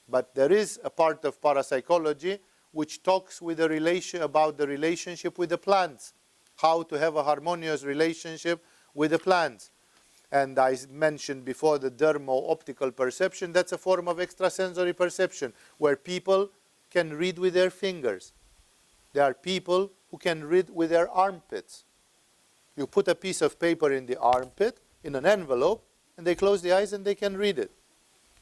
But there is a part of parapsychology which talks with about the relationship with the plants. How to have a harmonious relationship with the plants. And I mentioned before the dermal optical perception. That's a form of extrasensory perception where people can read with their fingers. There are people who can read with their armpits. You put a piece of paper in the armpit, in an envelope, and they close the eyes and they can read it.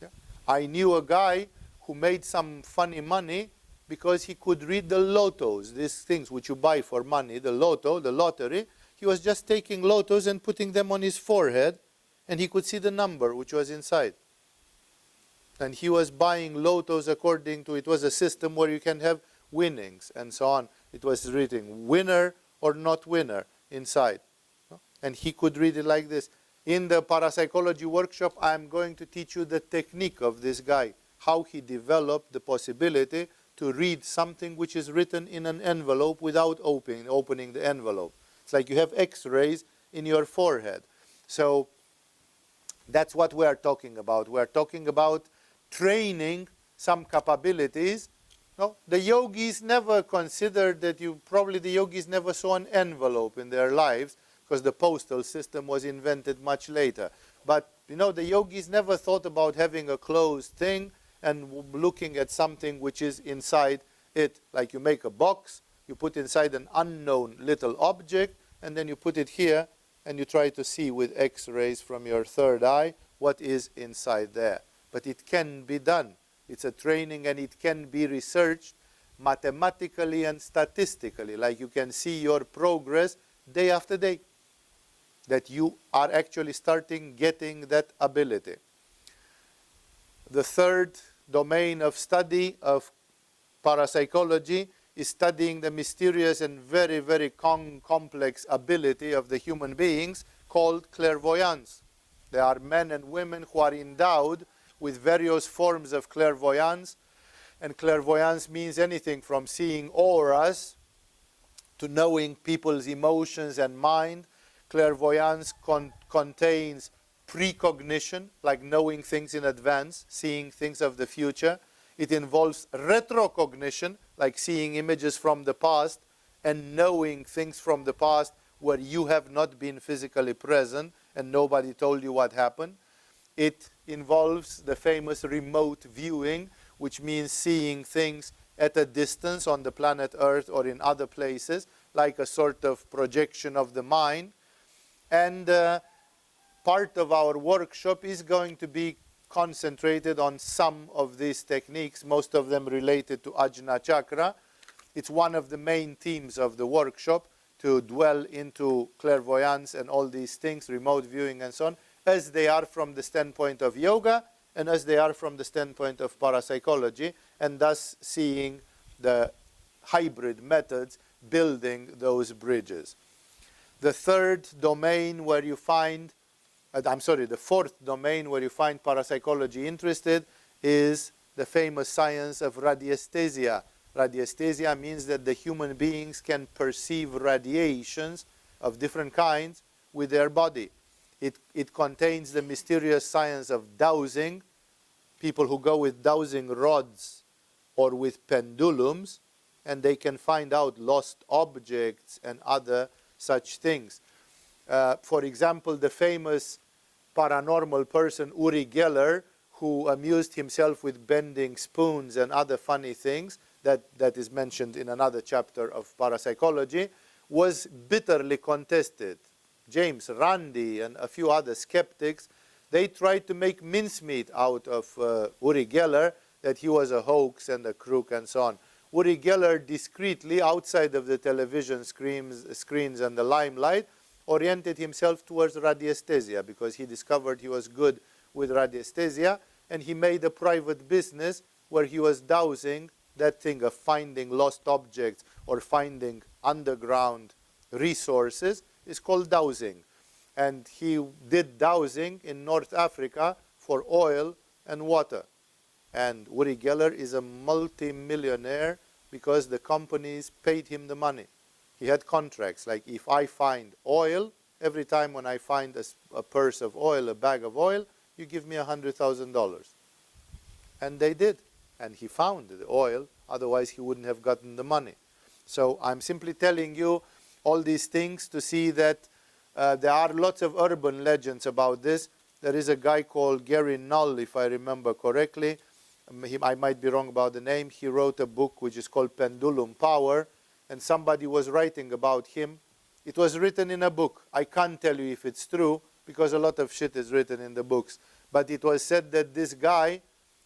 Yeah. I knew a guy who made some funny money because he could read the lotos, these things which you buy for money, the lotto, the lottery. He was just taking lotos and putting them on his forehead, and he could see the number which was inside. And he was buying lotos according to, it was a system where you can have winnings and so on. It was written winner or not winner inside. And he could read it like this. In the parapsychology workshop, I'm going to teach you the technique of this guy, how he developed the possibility to read something which is written in an envelope without opening the envelope. It's like you have X-rays in your forehead. So that's what we are talking about. We are talking about training some capabilities. No, the yogis never considered that probably the yogis never saw an envelope in their lives because the postal system was invented much later. But the yogis never thought about having a closed thing and looking at something which is inside it. Like you make a box, you put inside an unknown little object, and then you put it here, and you try to see with X-rays from your third eye what is inside there. But it can be done. It's a training, and it can be researched mathematically and statistically. Like you can see your progress day after day, that you are actually getting that ability. The third domain of study of parapsychology is studying the mysterious and very, very complex ability of the human beings called clairvoyance. There are men and women who are endowed with various forms of clairvoyance. And clairvoyance means anything from seeing auras to knowing people's emotions and mind. Clairvoyance contains precognition, like knowing things in advance, seeing things of the future. It involves retrocognition, like seeing images from the past and knowing things from the past where you have not been physically present and nobody told you what happened. It involves the famous remote viewing, which means seeing things at a distance on the planet Earth or in other places, like a sort of projection of the mind. And part of our workshop is going to be concentrated on some of these techniques, most of them related to Ajna Chakra. It's one of the main themes of the workshop, to dwell into clairvoyance and all these things, remote viewing and so on, as they are from the standpoint of yoga and as they are from the standpoint of parapsychology, and thus seeing the hybrid methods building those bridges. The third domain where you find, the fourth domain where you find parapsychology interested is the famous science of radiesthesia. Radiesthesia means that the human beings can perceive radiations of different kinds with their body. It contains the mysterious science of dowsing, people who go with dowsing rods or with pendulums, and they can find out lost objects and other such things. For example, the famous paranormal person Uri Geller, who amused himself with bending spoons and other funny things, that is mentioned in another chapter of parapsychology, was bitterly contested. James Randi and a few other skeptics, they tried to make mincemeat out of Uri Geller, that he was a hoax and a crook and so on. Uri Geller discreetly, outside of the television screens and the limelight, oriented himself towards radiesthesia because he discovered he was good with radiesthesia, and he made a private business where he was dowsing, that thing of finding lost objects or finding underground resources is called dowsing. And he did dowsing in North Africa for oil and water. And Uri Geller is a multi-millionaire because the companies paid him the money. He had contracts, like if I find oil, every time when I find a purse of oil, a bag of oil, you give me $100,000. And they did. And he found the oil, otherwise he wouldn't have gotten the money. So I'm simply telling you all these things to see that there are lots of urban legends about this. There is a guy called Gary Null, if I remember correctly. I might be wrong about the name. He wrote a book which is called Pendulum Power, and somebody was writing about him. It was written in a book. I can't tell you if it's true, because a lot of shit is written in the books. But it was said that this guy,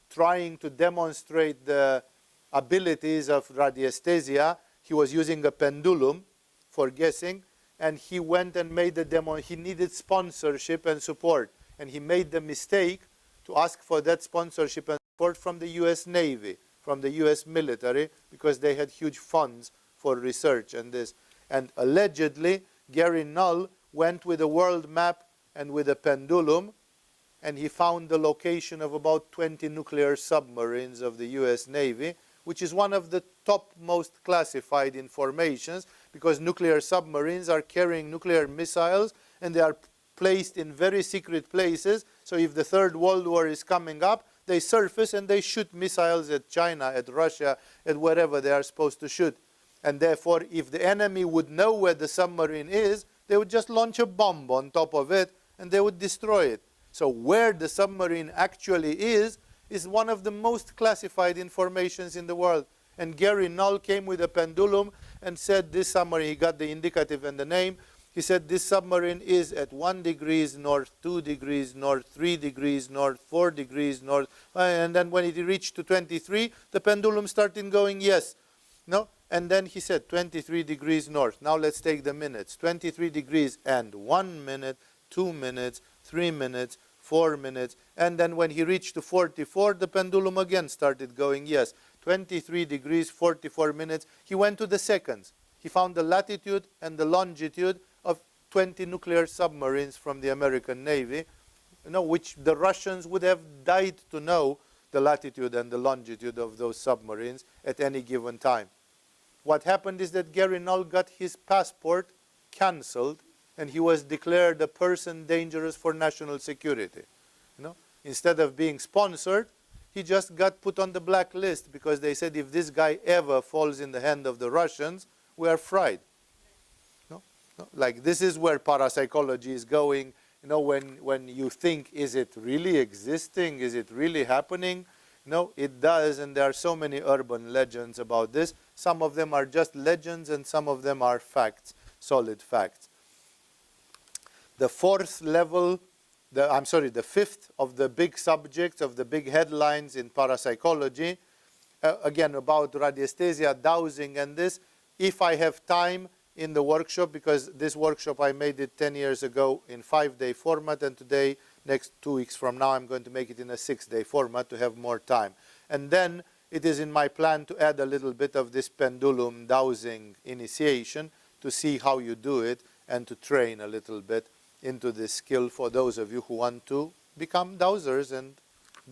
trying to demonstrate the abilities of radiesthesia, he was using a pendulum for guessing, and he went and made the demo. He needed sponsorship and support, and he made the mistake to ask for that sponsorship and support from the US Navy, from the US military, because they had huge funds for research and this. And allegedly, Gary Null went with a world map and with a pendulum, and he found the location of about 20 nuclear submarines of the US Navy, which is one of the top most classified informations, because nuclear submarines are carrying nuclear missiles, and they are placed in very secret places. So if the Third World War is coming up, they surface and they shoot missiles at China, at Russia, at wherever they are supposed to shoot. And therefore, if the enemy would know where the submarine is, they would just launch a bomb on top of it, and they would destroy it. So where the submarine actually is one of the most classified informations in the world. And Gary Null came with a pendulum and said this submarine, he got the indicative and the name, he said this submarine is at 1 degrees north, 2 degrees north, 3 degrees north, 4 degrees north, and then when it reached to 23, the pendulum started going yes. No? And then he said 23 degrees north. Now let's take the minutes. 23 degrees and 1 minute, 2 minutes, 3 minutes, 4 minutes, and then when he reached to 44, the pendulum again started going yes. 23 degrees, 44 minutes. He went to the seconds. He found the latitude and the longitude of 20 nuclear submarines from the American Navy, which the Russians would have died to know the latitude and the longitude of those submarines at any given time. What happened is that Gary Null got his passport cancelled, and he was declared a person dangerous for national security. Instead of being sponsored, he just got put on the blacklist, because they said if this guy ever falls in the hand of the Russians, we are fried. Like, this is where parapsychology is going. When you think, is it really existing? Is it really happening? No, it does, and there are so many urban legends about this. Some of them are just legends, and some of them are facts, solid facts. The fourth level, the fifth of the big subjects, of the big headlines in parapsychology, again about radiesthesia, dowsing and this. If I have time in the workshop, because this workshop I made it 10 years ago in 5-day format, and today, next 2 weeks from now, I'm going to make it in a 6-day format to have more time. And then it is in my plan to add a little bit of this pendulum dowsing initiation to see how you do it and to train a little bit into this skill for those of you who want to become dowsers and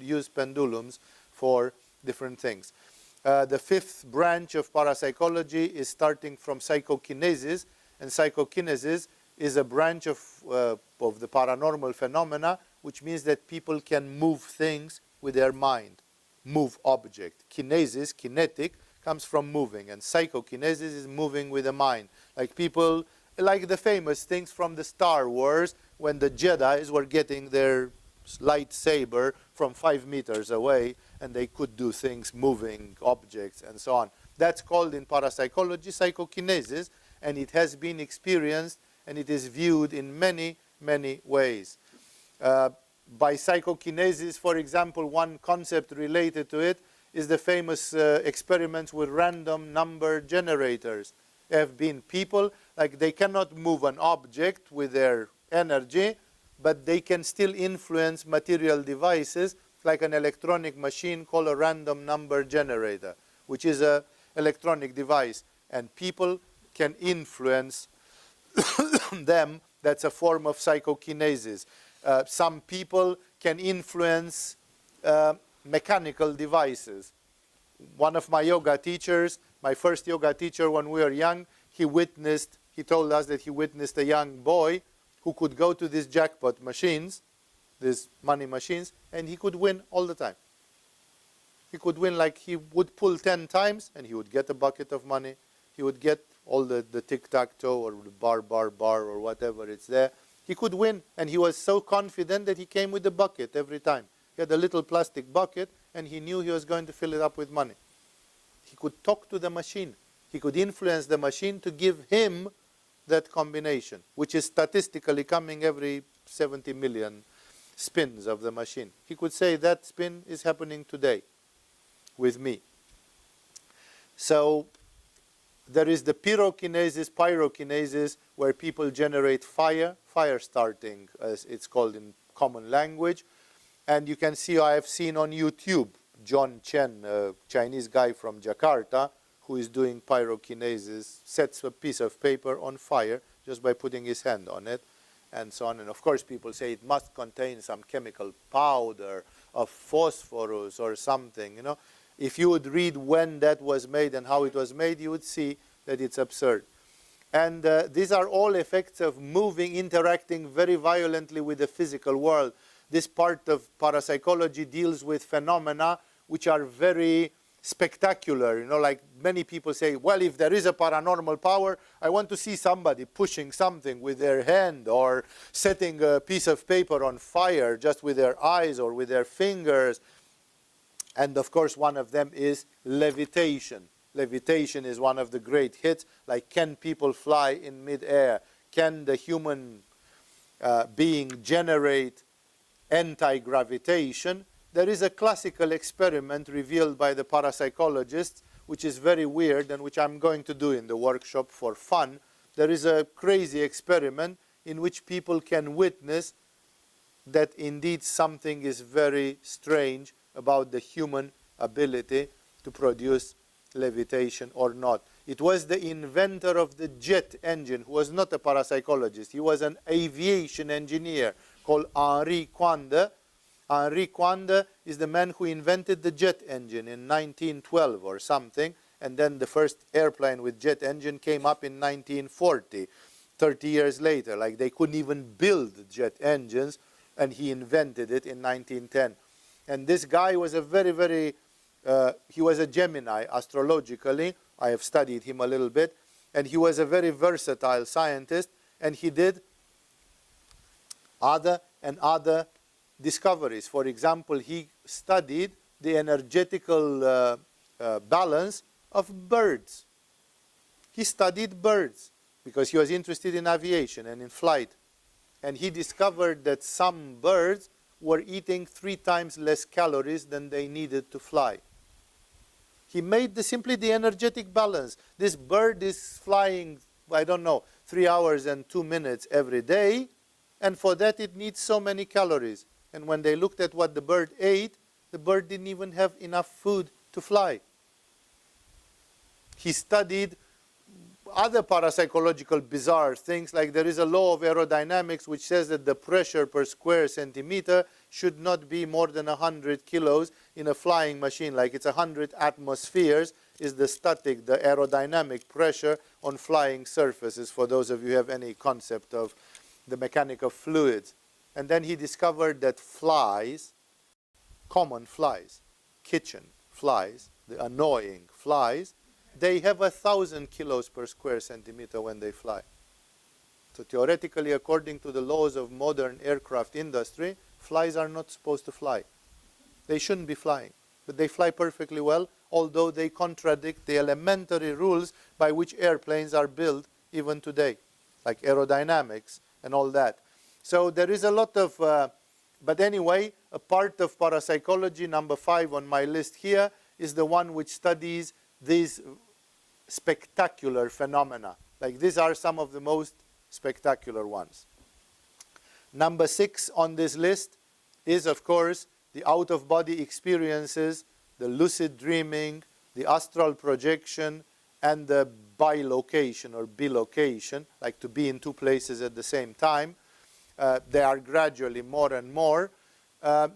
use pendulums for different things. The fifth branch of parapsychology is starting from psychokinesis, and psychokinesis is a branch of the paranormal phenomena, which means that people can move things with their mind, move object. Kinesis, kinetic, comes from moving, and psychokinesis is moving with the mind. Like people, like the famous things from the Star Wars, when the Jedis were getting their lightsaber from 5 meters away, and they could do things, moving objects and so on. That's called in parapsychology psychokinesis, and it has been experienced and it is viewed in many, many ways. By psychokinesis, for example, one concept related to it is the famous experiments with random number generators. There have been people, like they cannot move an object with their energy, but they can still influence material devices, like an electronic machine called a random number generator, which is an electronic device, and people can influence them. That's a form of psychokinesis. Some people can influence mechanical devices. One of my yoga teachers, my first yoga teacher when we were young, he told us that he witnessed a young boy who could go to these jackpot machines, these money machines, and he could win all the time. He could win, like he would pull 10 times and he would get a bucket of money. He would get all the tic-tac-toe or the bar or whatever it's there. He could win, and he was so confident that he came with the bucket every time. He had a little plastic bucket and he knew he was going to fill it up with money. He could talk to the machine. He could influence the machine to give him that combination, which is statistically coming every 70 million spins of the machine. He could say that spin is happening today with me. So there is the pyrokinesis, where people generate fire starting, as it's called in common language. And you can see, I have seen on YouTube, John Chen, a Chinese guy from Jakarta, who is doing pyrokinesis, sets a piece of paper on fire just by putting his hand on it, and so on. And of course people say it must contain some chemical powder of phosphorus or something, you know. If you would read when that was made and how it was made, you would see that it's absurd. And these are all effects of moving, interacting very violently with the physical world. This part of parapsychology deals with phenomena which are very spectacular, you know, like many people say, well, if there is a paranormal power, I want to see somebody pushing something with their hand or setting a piece of paper on fire just with their eyes or with their fingers. And of course, one of them is levitation. Levitation is one of the great hits, like can people fly in mid-air? Can the human being generate anti-gravitation? There is a classical experiment revealed by the parapsychologists, which is very weird and which I'm going to do in the workshop for fun. There is a crazy experiment in which people can witness that indeed something is very strange about the human ability to produce levitation or not. It was the inventor of the jet engine, who was not a parapsychologist. He was an aviation engineer called Henri Coanda. Henri Coanda is the man who invented the jet engine in 1912 or something, and then the first airplane with jet engine came up in 1940, 30 years later. Like they couldn't even build jet engines, and he invented it in 1910. And this guy was a he was a Gemini astrologically. I have studied him a little bit, and he was a very versatile scientist, and he did other discoveries. For example, he studied the energetical balance of birds. He studied birds because he was interested in aviation and in flight. And he discovered that some birds were eating 3 times less calories than they needed to fly. He made simply the energetic balance. This bird is flying, I don't know, 3 hours and 2 minutes every day, and for that it needs so many calories. And when they looked at what the bird ate, the bird didn't even have enough food to fly. He studied other parapsychological bizarre things, like there is a law of aerodynamics which says that the pressure per square centimeter should not be more than 100 kilos in a flying machine. Like it's 100 atmospheres is the static, the aerodynamic pressure on flying surfaces, for those of you who have any concept of the mechanic of fluids. And then he discovered that flies, common flies, kitchen flies, the annoying flies, they have 1,000 kilos per square centimeter when they fly. So theoretically, according to the laws of modern aircraft industry, flies are not supposed to fly. They shouldn't be flying. But they fly perfectly well, although they contradict the elementary rules by which airplanes are built even today, like aerodynamics and all that. So there is a lot of, but anyway, a part of parapsychology, number 5 on my list here, is the one which studies these spectacular phenomena. Like these are some of the most spectacular ones. Number 6 on this list is, of course, the out-of-body experiences, the lucid dreaming, the astral projection, and the bilocation or bilocation, like to be in 2 places at the same time. They are gradually more and more.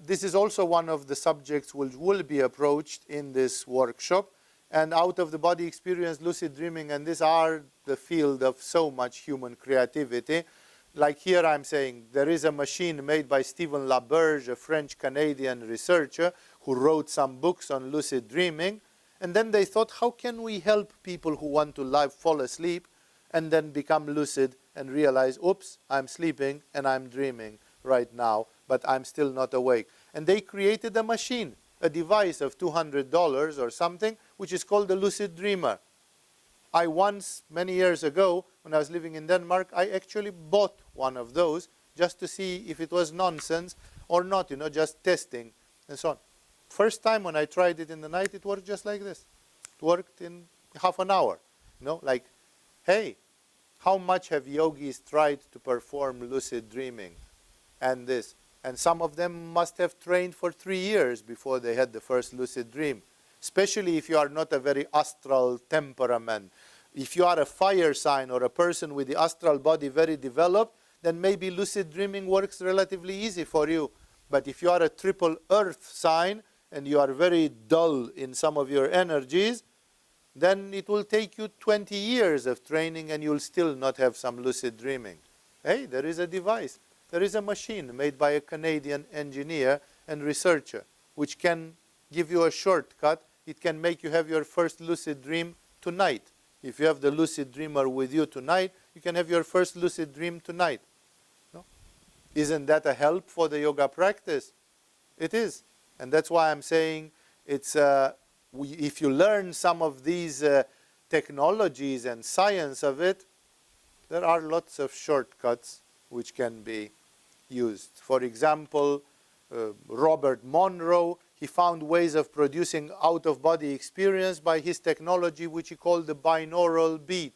This is also one of the subjects which will be approached in this workshop. And out-of-the-body experience, lucid dreaming, and these are the field of so much human creativity. Like here I'm saying, there is a machine made by Stephen LaBerge, a French-Canadian researcher, who wrote some books on lucid dreaming. And then they thought, how can we help people who want to fall asleep and then become lucid and realize, oops, I'm sleeping and I'm dreaming right now, but I'm still not awake. And they created a machine, a device of $200 or something, which is called the Lucid Dreamer. I once, many years ago, when I was living in Denmark, I actually bought one of those just to see if it was nonsense or not, just testing and so on. First time when I tried it in the night, it worked just like this. It worked in half an hour. Like, hey, how much have yogis tried to perform lucid dreaming and this? And some of them must have trained for 3 years before they had the first lucid dream. Especially if you are not a very astral temperament. If you are a fire sign or a person with the astral body very developed, then maybe lucid dreaming works relatively easy for you. But if you are a triple earth sign and you are very dull in some of your energies, then it will take you 20 years of training and you'll still not have some lucid dreaming. Hey, there is a device. There is a machine made by a Canadian engineer and researcher which can give you a shortcut. It can make you have your first lucid dream tonight. If you have the lucid dreamer with you tonight, you can have your first lucid dream tonight. No? Isn't that a help for the yoga practice? It is. And that's why I'm saying it's, if you learn some of these technologies and science of it, there are lots of shortcuts which can be used. For example, Robert Monroe, he found ways of producing out-of-body experience by his technology, which he called the binaural beat.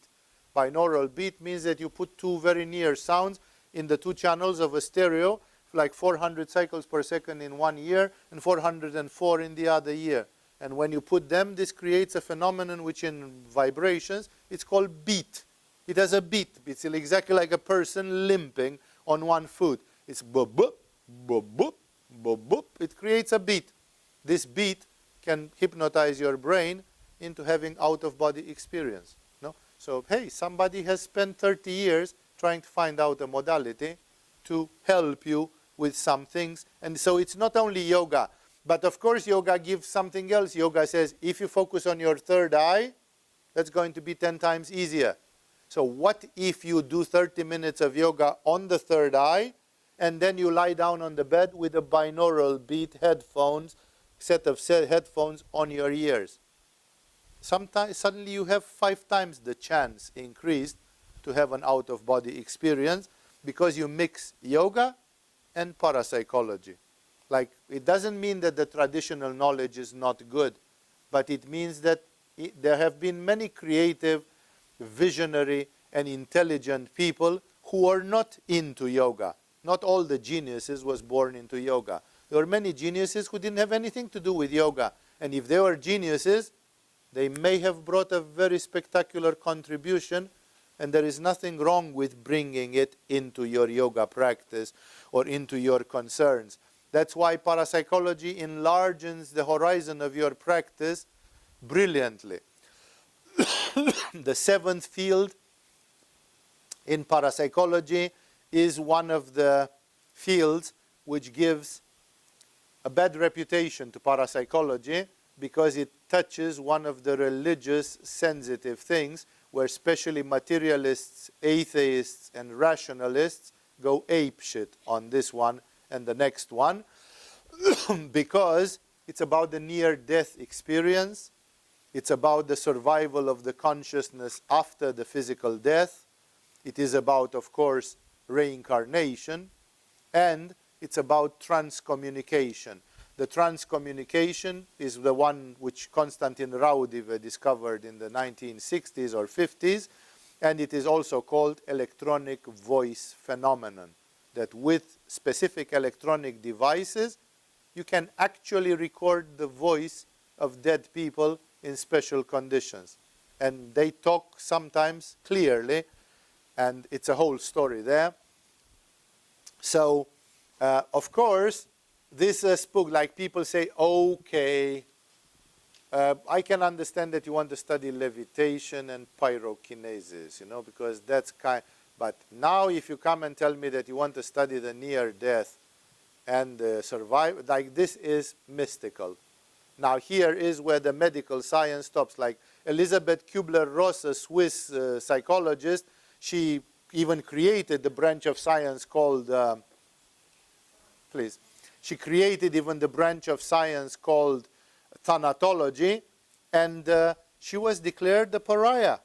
Binaural beat means that you put 2 very near sounds in the 2 channels of a stereo, like 400 cycles per second in one ear and 404 in the other ear. And when you put them, this creates a phenomenon which in vibrations, it's called beat. It has a beat. It's exactly like a person limping on one foot. It's boop, boop, boop, boop, boop, boop. It creates a beat. This beat can hypnotize your brain into having out-of-body experience. No? So, hey, somebody has spent 30 years trying to find out a modality to help you with some things. And so it's not only yoga. But of course, yoga gives something else. Yoga says, if you focus on your third eye, that's going to be 10 times easier. So what if you do 30 minutes of yoga on the third eye, and then you lie down on the bed with a binaural beat headphones, set of headphones on your ears? Sometimes suddenly you have 5 times the chance increased to have an out-of-body experience because you mix yoga and parapsychology. Like, it doesn't mean that the traditional knowledge is not good, but it means that there have been many creative, visionary, and intelligent people who are not into yoga. Not all the geniuses was born into yoga. There were many geniuses who didn't have anything to do with yoga. And if they were geniuses, they may have brought a very spectacular contribution, and there is nothing wrong with bringing it into your yoga practice or into your concerns. That's why parapsychology enlarges the horizon of your practice brilliantly. The seventh field in parapsychology is one of the fields which gives a bad reputation to parapsychology because it touches one of the religious sensitive things where especially materialists, atheists, and rationalists go apeshit on this one and the next one because it's about the near-death experience. It's about the survival of the consciousness after the physical death. It is about, of course, reincarnation, and it's about transcommunication. The transcommunication is the one which Konstantin Raudive discovered in the 1960s or 50s, and it is also called electronic voice phenomenon, that with specific electronic devices, you can actually record the voice of dead people in special conditions. And they talk sometimes clearly, and it's a whole story there. So, of course, this spook, like people say, okay, I can understand that you want to study levitation and pyrokinesis, because that's but now if you come and tell me that you want to study the near death and survive, like this is mystical. Now here is where the medical science stops. Like Elisabeth Kubler-Ross, a Swiss psychologist, she even created the branch of science called, she created even the branch of science called thanatology, and she was declared the pariah.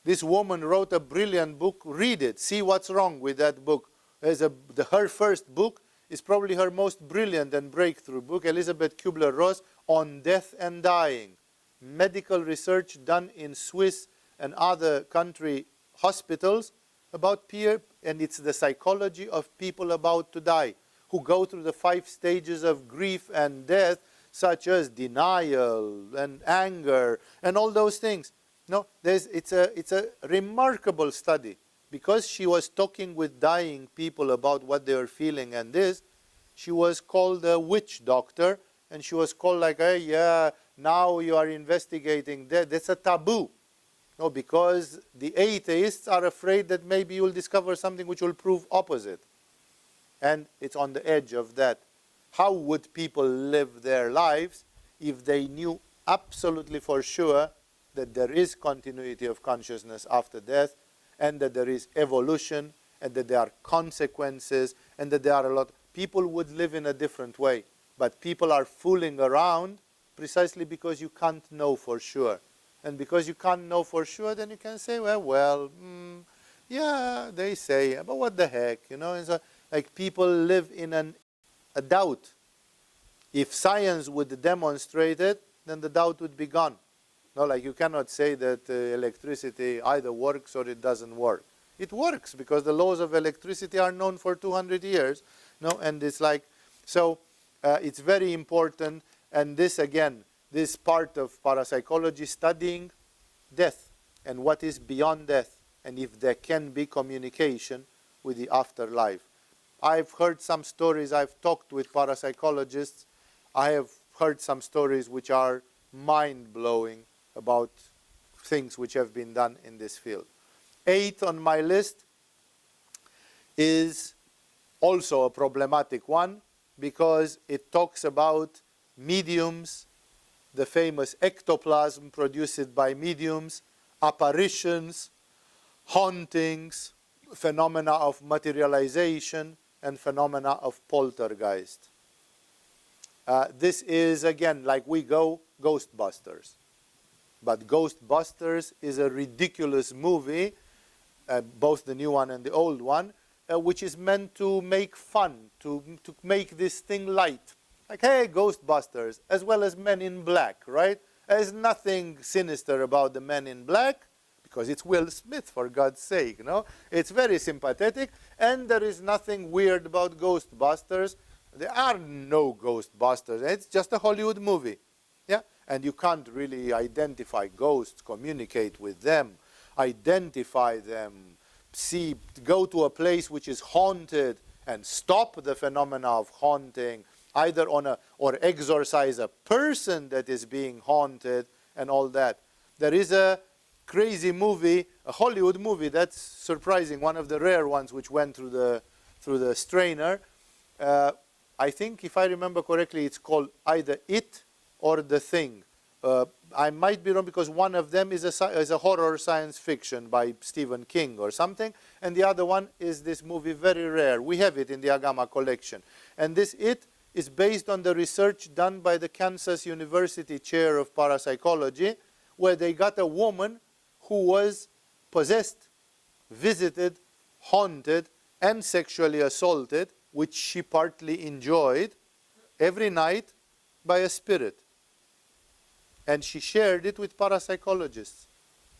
This woman wrote a brilliant book. Read it. See what's wrong with that book. Her first book is probably her most brilliant and breakthrough book, Elisabeth Kubler-Ross, on death and dying. Medical research done in Swiss and other country hospitals about and it's the psychology of people about to die, who go through the 5 stages of grief and death, such as denial and anger and all those things. No, it's a remarkable study. Because she was talking with dying people about what they were feeling and this, she was called a witch doctor, and she was called like, hey, yeah, now you are investigating that. That's a taboo. No, because the atheists are afraid that maybe you will discover something which will prove opposite. And it's on the edge of that. How would people live their lives if they knew absolutely for sure that there is continuity of consciousness after death, and that there is evolution, and that there are consequences, and that there are a lot. People would live in a different way. But people are fooling around precisely because you can't know for sure. And because you can't know for sure, then you can say, yeah, they say, but what the heck, And so, like, people live in a doubt. If science would demonstrate it, then the doubt would be gone. No, like you cannot say that electricity either works or it doesn't work. It works because the laws of electricity are known for 200 years. No, and it's like, so it's very important. And this again, this part of parapsychology, studying death and what is beyond death, and if there can be communication with the afterlife. I've heard some stories, I've talked with parapsychologists, I have heard some stories which are mind-blowing about things which have been done in this field. 8th on my list is also a problematic one because it talks about mediums, the famous ectoplasm produced by mediums, apparitions, hauntings, phenomena of materialization, and phenomena of poltergeist. This is, again, like we go Ghostbusters. But Ghostbusters is a ridiculous movie, both the new one and the old one, which is meant to make fun, to make this thing light. Like, hey, Ghostbusters, as well as Men in Black, right? There's nothing sinister about the Men in Black, because it's Will Smith, for God's sake, you know? It's very sympathetic, and there is nothing weird about Ghostbusters. There are no Ghostbusters. It's just a Hollywood movie, yeah? And you can't really identify ghosts, communicate with them, identify them, see, go to a place which is haunted and stop the phenomena of haunting, either or exorcise a person that is being haunted and all that. There is a crazy movie, a Hollywood movie that's surprising, one of the rare ones which went through the strainer. I think, if I remember correctly, it's called either It or The Thing. I might be wrong, because one of them is a horror science fiction by Stephen King or something, and the other one is this movie, very rare. We have it in the Agama collection. And this It is based on the research done by the Kansas University Chair of Parapsychology, where they got a woman who was possessed, visited, haunted, and sexually assaulted, which she partly enjoyed, every night by a spirit. And she shared it with parapsychologists.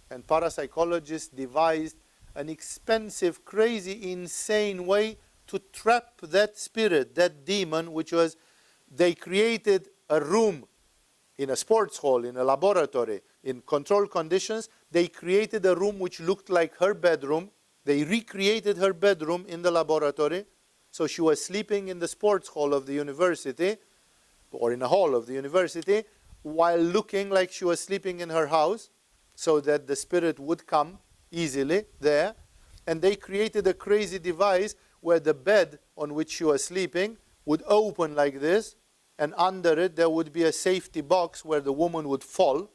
And parapsychologists devised an expensive, crazy, insane way to trap that spirit, that demon, which was, they created a room in a sports hall, in a laboratory, in controlled conditions. They created a room which looked like her bedroom. They recreated her bedroom in the laboratory. So she was sleeping in the sports hall of the university, or in a hall of the university, while looking like she was sleeping in her house, so that the spirit would come easily there. And they created a crazy device where the bed on which she was sleeping would open like this, and under it there would be a safety box where the woman would fall,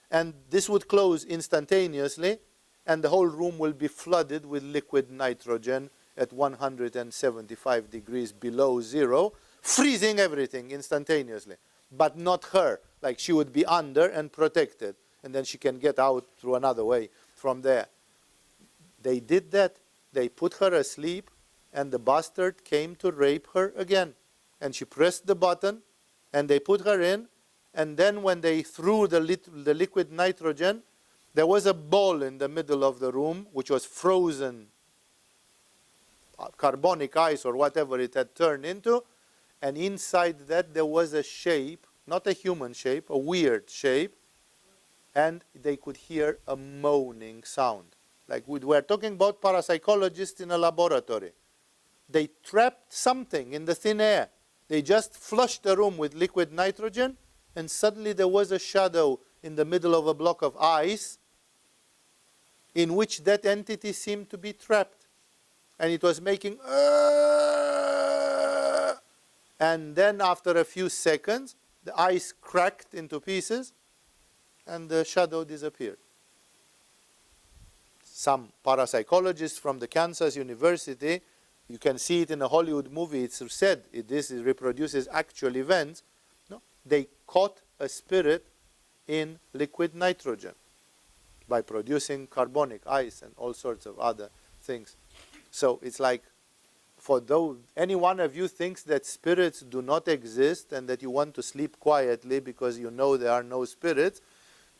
and this would close instantaneously, and the whole room will be flooded with liquid nitrogen at 175 degrees below zero, freezing everything instantaneously. But not her. Like, she would be under and protected, and then she can get out through another way from there. They did that. They put her asleep, and the bastard came to rape her again. And she pressed the button, and they put her in, and then when they threw the liquid nitrogen, there was a ball in the middle of the room, which was frozen carbonic ice or whatever it had turned into, and inside that there was a shape, not a human shape, a weird shape, and they could hear a moaning sound. Like, we're talking about parapsychologists in a laboratory. They trapped something in the thin air. They just flushed the room with liquid nitrogen, and suddenly there was a shadow in the middle of a block of ice in which that entity seemed to be trapped. And it was making and then after a few seconds, the ice cracked into pieces, and the shadow disappeared. Some parapsychologists from the Kansas University, you can see it in a Hollywood movie, it's said, this reproduces actual events. No? They caught a spirit in liquid nitrogen by producing carbonic ice and all sorts of other things. So it's like, for those, any one of you thinks that spirits do not exist and that you want to sleep quietly because you know there are no spirits,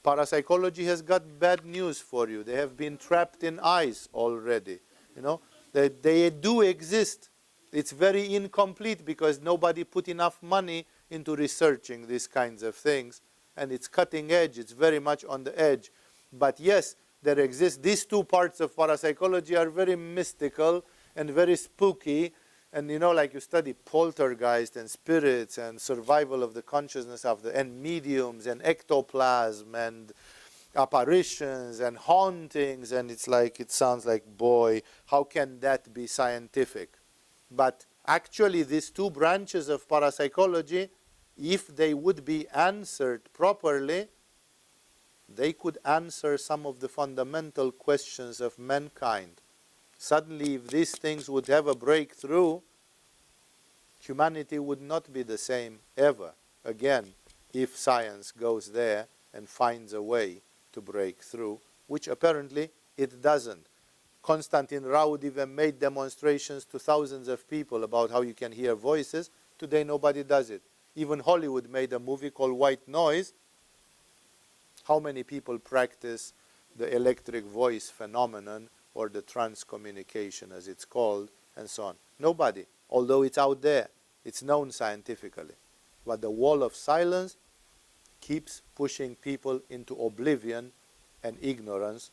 parapsychology has got bad news for you. They have been trapped in ice already. You know, they do exist. It's very incomplete because nobody put enough money into researching these kinds of things, and it's cutting edge. It's very much on the edge. But yes, there exist. These two parts of parapsychology are very mystical and very spooky. And you know, like you study poltergeist and spirits and survival of the consciousness and mediums and ectoplasm and apparitions and hauntings, and it's like, it sounds like, boy, how can that be scientific? But actually these two branches of parapsychology, if they would be answered properly, they could answer some of the fundamental questions of mankind. Suddenly, if these things would have a breakthrough, humanity would not be the same ever again if science goes there and finds a way to break through, which apparently it doesn't. Konstantin Raud even made demonstrations to thousands of people about how you can hear voices. Today nobody does it. Even Hollywood made a movie called White Noise. How many people practice the electric voice phenomenon, or the trance communication as it's called, and so on? Nobody, although it's out there. It's known scientifically. But the wall of silence keeps pushing people into oblivion and ignorance,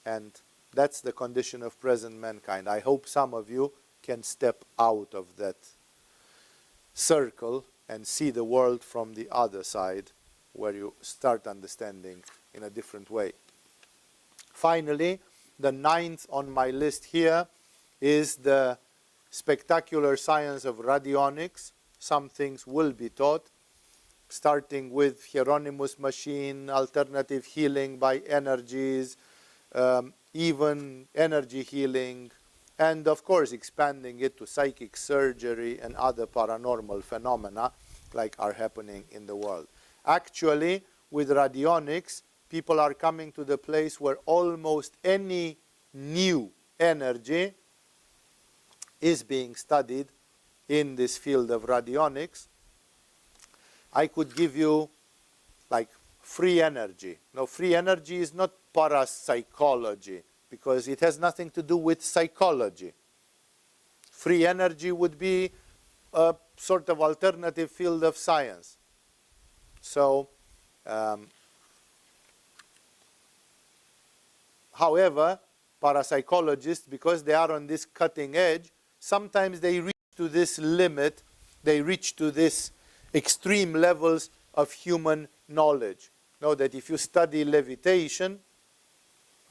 and that's the condition of present mankind. I hope some of you can step out of that circle and see the world from the other side, where you start understanding in a different way. Finally, the 9th on my list here is the spectacular science of radionics. Some things will be taught, starting with Hieronymus machine, alternative healing by energies, even energy healing, and of course expanding it to psychic surgery and other paranormal phenomena like are happening in the world. Actually, with radionics, people are coming to the place where almost any new energy is being studied in this field of radionics. I could give you like free energy. No, free energy is not parapsychology, because it has nothing to do with psychology. Free energy would be a sort of alternative field of science. So, however, parapsychologists, because they are on this cutting edge, sometimes they reach to this limit, they reach to this extreme levels of human knowledge. Know that if you study levitation,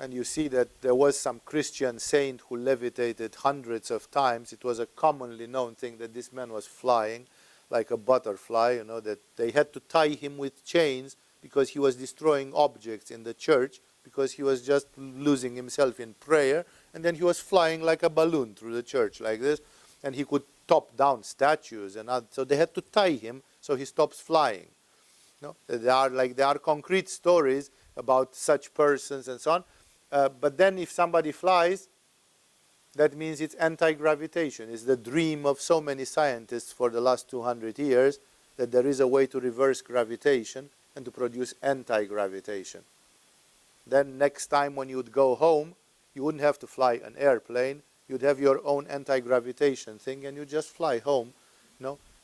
and you see that there was some Christian saint who levitated hundreds of times, it was a commonly known thing that this man was flying like a butterfly, you know, that they had to tie him with chains because he was destroying objects in the church, because he was just losing himself in prayer, and then he was flying like a balloon through the church like this, and he could top down statues, and so they had to tie him so he stops flying. No? There are concrete stories about such persons and so on. But then if somebody flies, that means it's anti-gravitation. It's the dream of so many scientists for the last 200 years that there is a way to reverse gravitation and to produce anti-gravitation. Then next time when you would go home, you wouldn't have to fly an airplane. You'd have your own anti-gravitation thing, and you just fly home,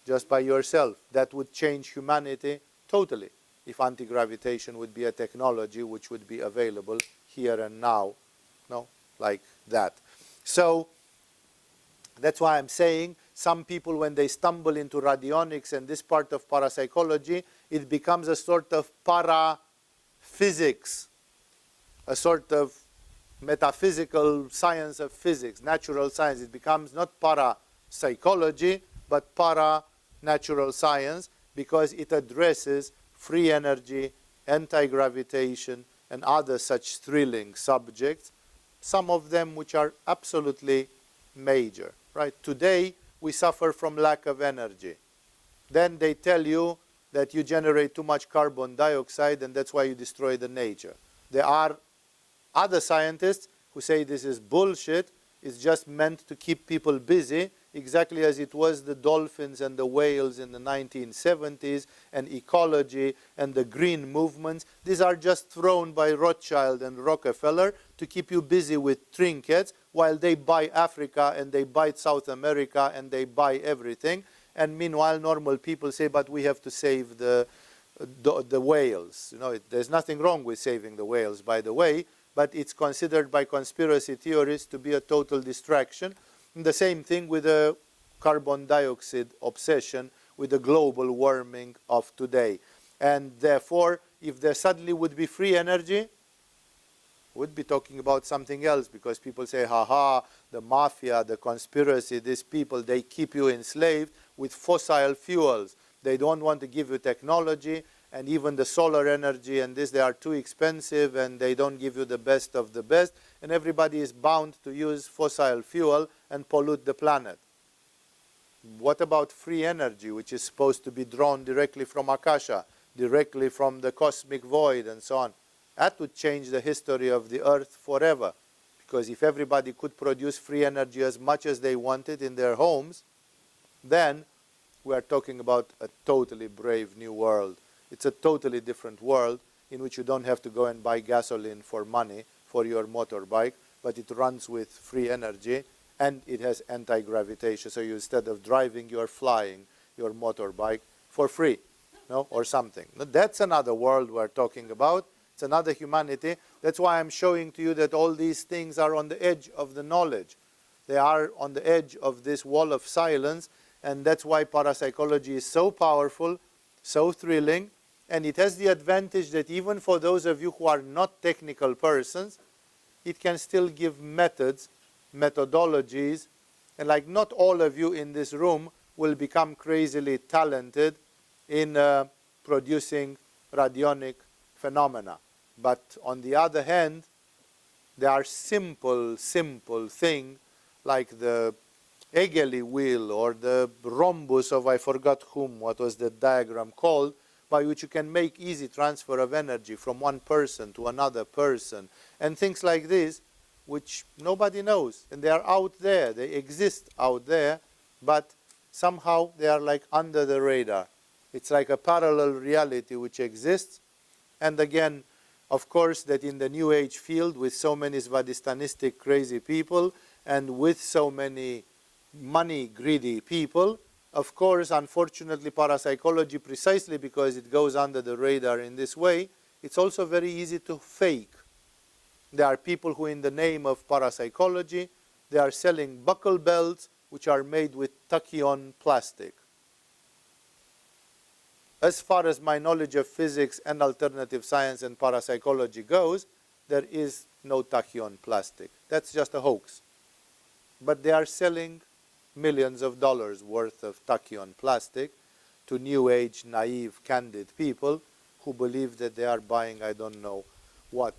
just by yourself. That would change humanity totally, if anti-gravitation would be a technology which would be available here and now, like that. So that's why I'm saying some people, when they stumble into radionics and this part of parapsychology, it becomes a sort of paraphysics, a sort of metaphysical science of physics, natural science. It becomes not parapsychology, but para-natural science, because it addresses free energy, anti-gravitation, and other such thrilling subjects, some of them which are absolutely major. Right? Today, we suffer from lack of energy. Then they tell you that you generate too much carbon dioxide, and that's why you destroy the nature. There are other scientists who say this is bullshit. It's just meant to keep people busy, exactly as it was the dolphins and the whales in the 1970s, and ecology and the green movements. These are just thrown by Rothschild and Rockefeller to keep you busy with trinkets, while they buy Africa and they buy South America and they buy everything. And meanwhile, normal people say, but we have to save the whales. There's nothing wrong with saving the whales, by the way, but it's considered by conspiracy theorists to be a total distraction. And the same thing with the carbon dioxide obsession, with the global warming of today. And therefore, if there suddenly would be free energy, we'd be talking about something else, because people say, ha, the mafia, the conspiracy, these people, they keep you enslaved with fossil fuels. They don't want to give you technology, and even the solar energy and this, they are too expensive, and they don't give you the best of the best, and everybody is bound to use fossil fuel and pollute the planet. What about free energy, which is supposed to be drawn directly from Akasha, directly from the cosmic void and so on? That would change the history of the earth forever, Because if everybody could produce free energy as much as they wanted in their homes, then we are talking about a totally brave new world. It's a totally different world in which you don't have to go and buy gasoline for money for your motorbike, but it runs with free energy and it has anti-gravitation. So you, instead of driving, you're flying your motorbike for free, no, or something. That's another world we're talking about. It's another humanity. That's why I'm showing to you that all these things are on the edge of the knowledge. They are on the edge of this wall of silence, and that's why parapsychology is so powerful, so thrilling, and it has the advantage that even for those of you who are not technical persons, it can still give methods, methodologies, and like not all of you in this room will become crazily talented in producing radionic phenomena. But on the other hand, there are simple things like the Egeli wheel or the rhombus of I forgot whom, what was the diagram called, by which you can make easy transfer of energy from one person to another person, and things like this, which nobody knows. And they are out there, they exist out there, but somehow they are like under the radar. It's like a parallel reality which exists. And again, of course, that in the New Age field, with so many Svadistanistic crazy people, and with so many money-greedy people, of course, unfortunately, parapsychology, precisely because it goes under the radar in this way, it's also very easy to fake. There are people who, in the name of parapsychology, they are selling buckle belts which are made with tachyon plastic. As far as my knowledge of physics and alternative science and parapsychology goes, there is no tachyon plastic. That's just a hoax. But they are selling millions of dollars worth of tachyon plastic to New Age, naive, candid people who believe that they are buying I don't know what.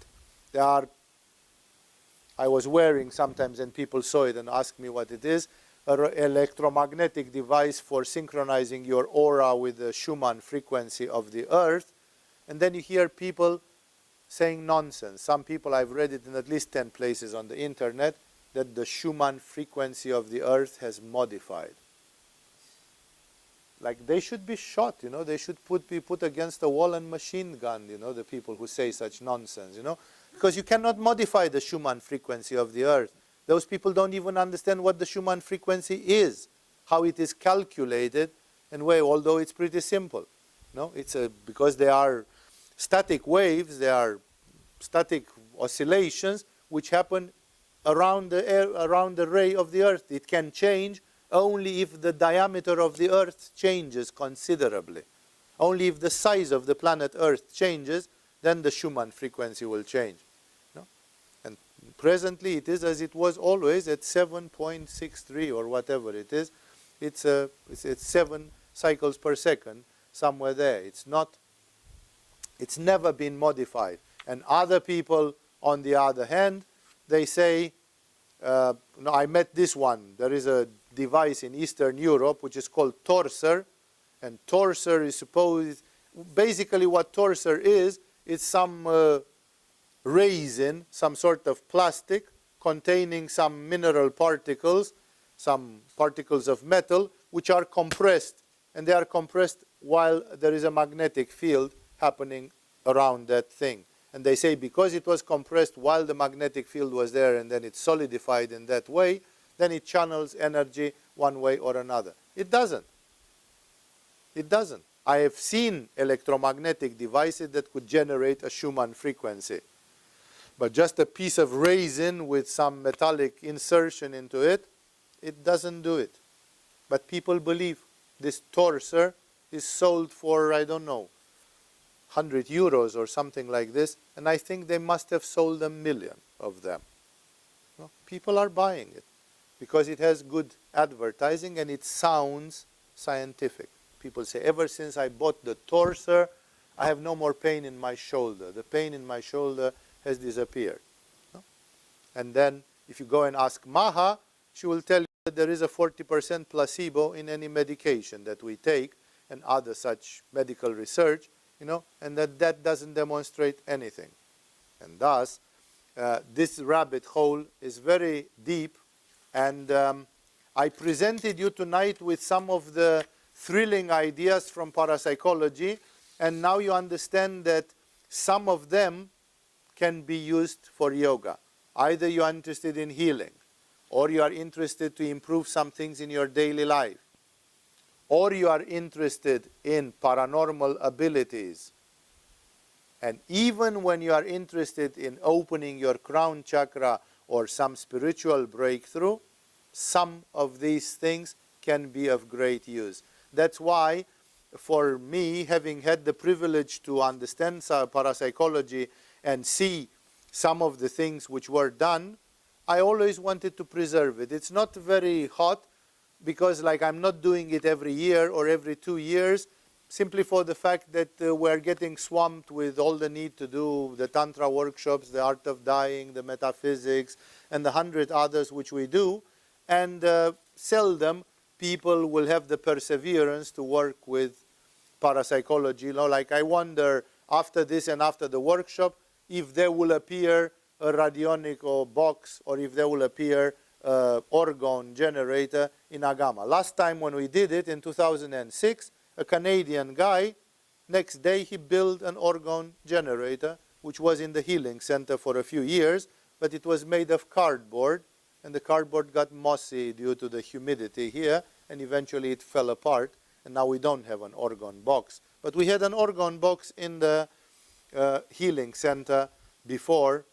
I was wearing sometimes, and people saw it and asked me what it is, an electromagnetic device for synchronizing your aura with the Schumann frequency of the earth. And then you hear people saying nonsense. Some people, I've read it in at least 10 places on the internet, that the Schumann frequency of the earth has modified. Like they should be shot, you know, they should be put against a wall and machine gunned, you know, the people who say such nonsense, you know, because you cannot modify the Schumann frequency of the earth. Those people don't even understand what the Schumann frequency is, how it is calculated, and why, although it's pretty simple. No, it's because they are static waves, they are static oscillations which happen around the ray of the earth. It can change only if the diameter of the earth changes considerably. Only if the size of the planet earth changes, then the Schumann frequency will change. No? And presently it is as it was always at 7.63 or whatever it is. It's 7 cycles per second, somewhere there. It's never been modified. And other people, on the other hand, they say, no, I met this one. There is a device in Eastern Europe which is called torser, and torser is supposed, basically what torser is, it's some resin, some sort of plastic containing some mineral particles, some particles of metal, which are compressed, and they are compressed while there is a magnetic field happening around that thing. And they say because it was compressed while the magnetic field was there and then it solidified in that way, then it channels energy one way or another. It doesn't. It doesn't. I have seen electromagnetic devices that could generate a Schumann frequency. But just a piece of resin with some metallic insertion into it, it doesn't do it. But people believe this torser is sold for, I don't know, 100 euros or something like this, and I think they must have sold 1 million of them. No? People are buying it because it has good advertising and it sounds scientific. People say, ever since I bought the torser, I have no more pain in my shoulder. The pain in my shoulder has disappeared. No? And then if you go and ask Maha, she will tell you that there is a 40% placebo in any medication that we take and other such medical research, you know, and that doesn't demonstrate anything. And thus, this rabbit hole is very deep, and I presented you tonight with some of the thrilling ideas from parapsychology, and now you understand that some of them can be used for yoga. Either you are interested in healing, or you are interested to improve some things in your daily life, or you are interested in paranormal abilities. And even when you are interested in opening your crown chakra or some spiritual breakthrough, some of these things can be of great use. That's why, for me, having had the privilege to understand parapsychology and see some of the things which were done, I always wanted to preserve it. It's not very hot, because I'm not doing it every year or every 2 years, simply for the fact that we're getting swamped with all the need to do the Tantra workshops, the art of dying, the metaphysics, and the 100 others which we do. And seldom people will have the perseverance to work with parapsychology. I wonder, after this and after the workshop, if there will appear a radionic or box, or if there will appear orgone generator in Agama. Last time when we did it in 2006, a Canadian guy, next day he built an orgone generator, which was in the healing center for a few years, but it was made of cardboard, and the cardboard got mossy due to the humidity here, and eventually it fell apart, and now we don't have an orgone box. But we had an orgone box in the healing center before,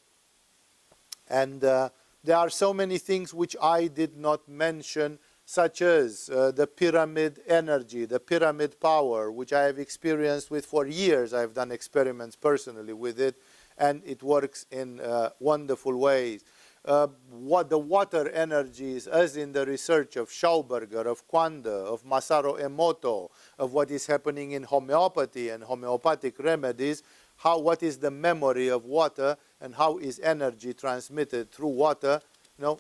and there are so many things which I did not mention, such as the pyramid energy, the pyramid power, which I have experienced with for years. I've done experiments personally with it, and it works in wonderful ways. What the water energies, as in the research of Schauberger, of Quanda, of Masaru Emoto, of what is happening in homeopathy and homeopathic remedies, what is the memory of water, and how is energy transmitted through water,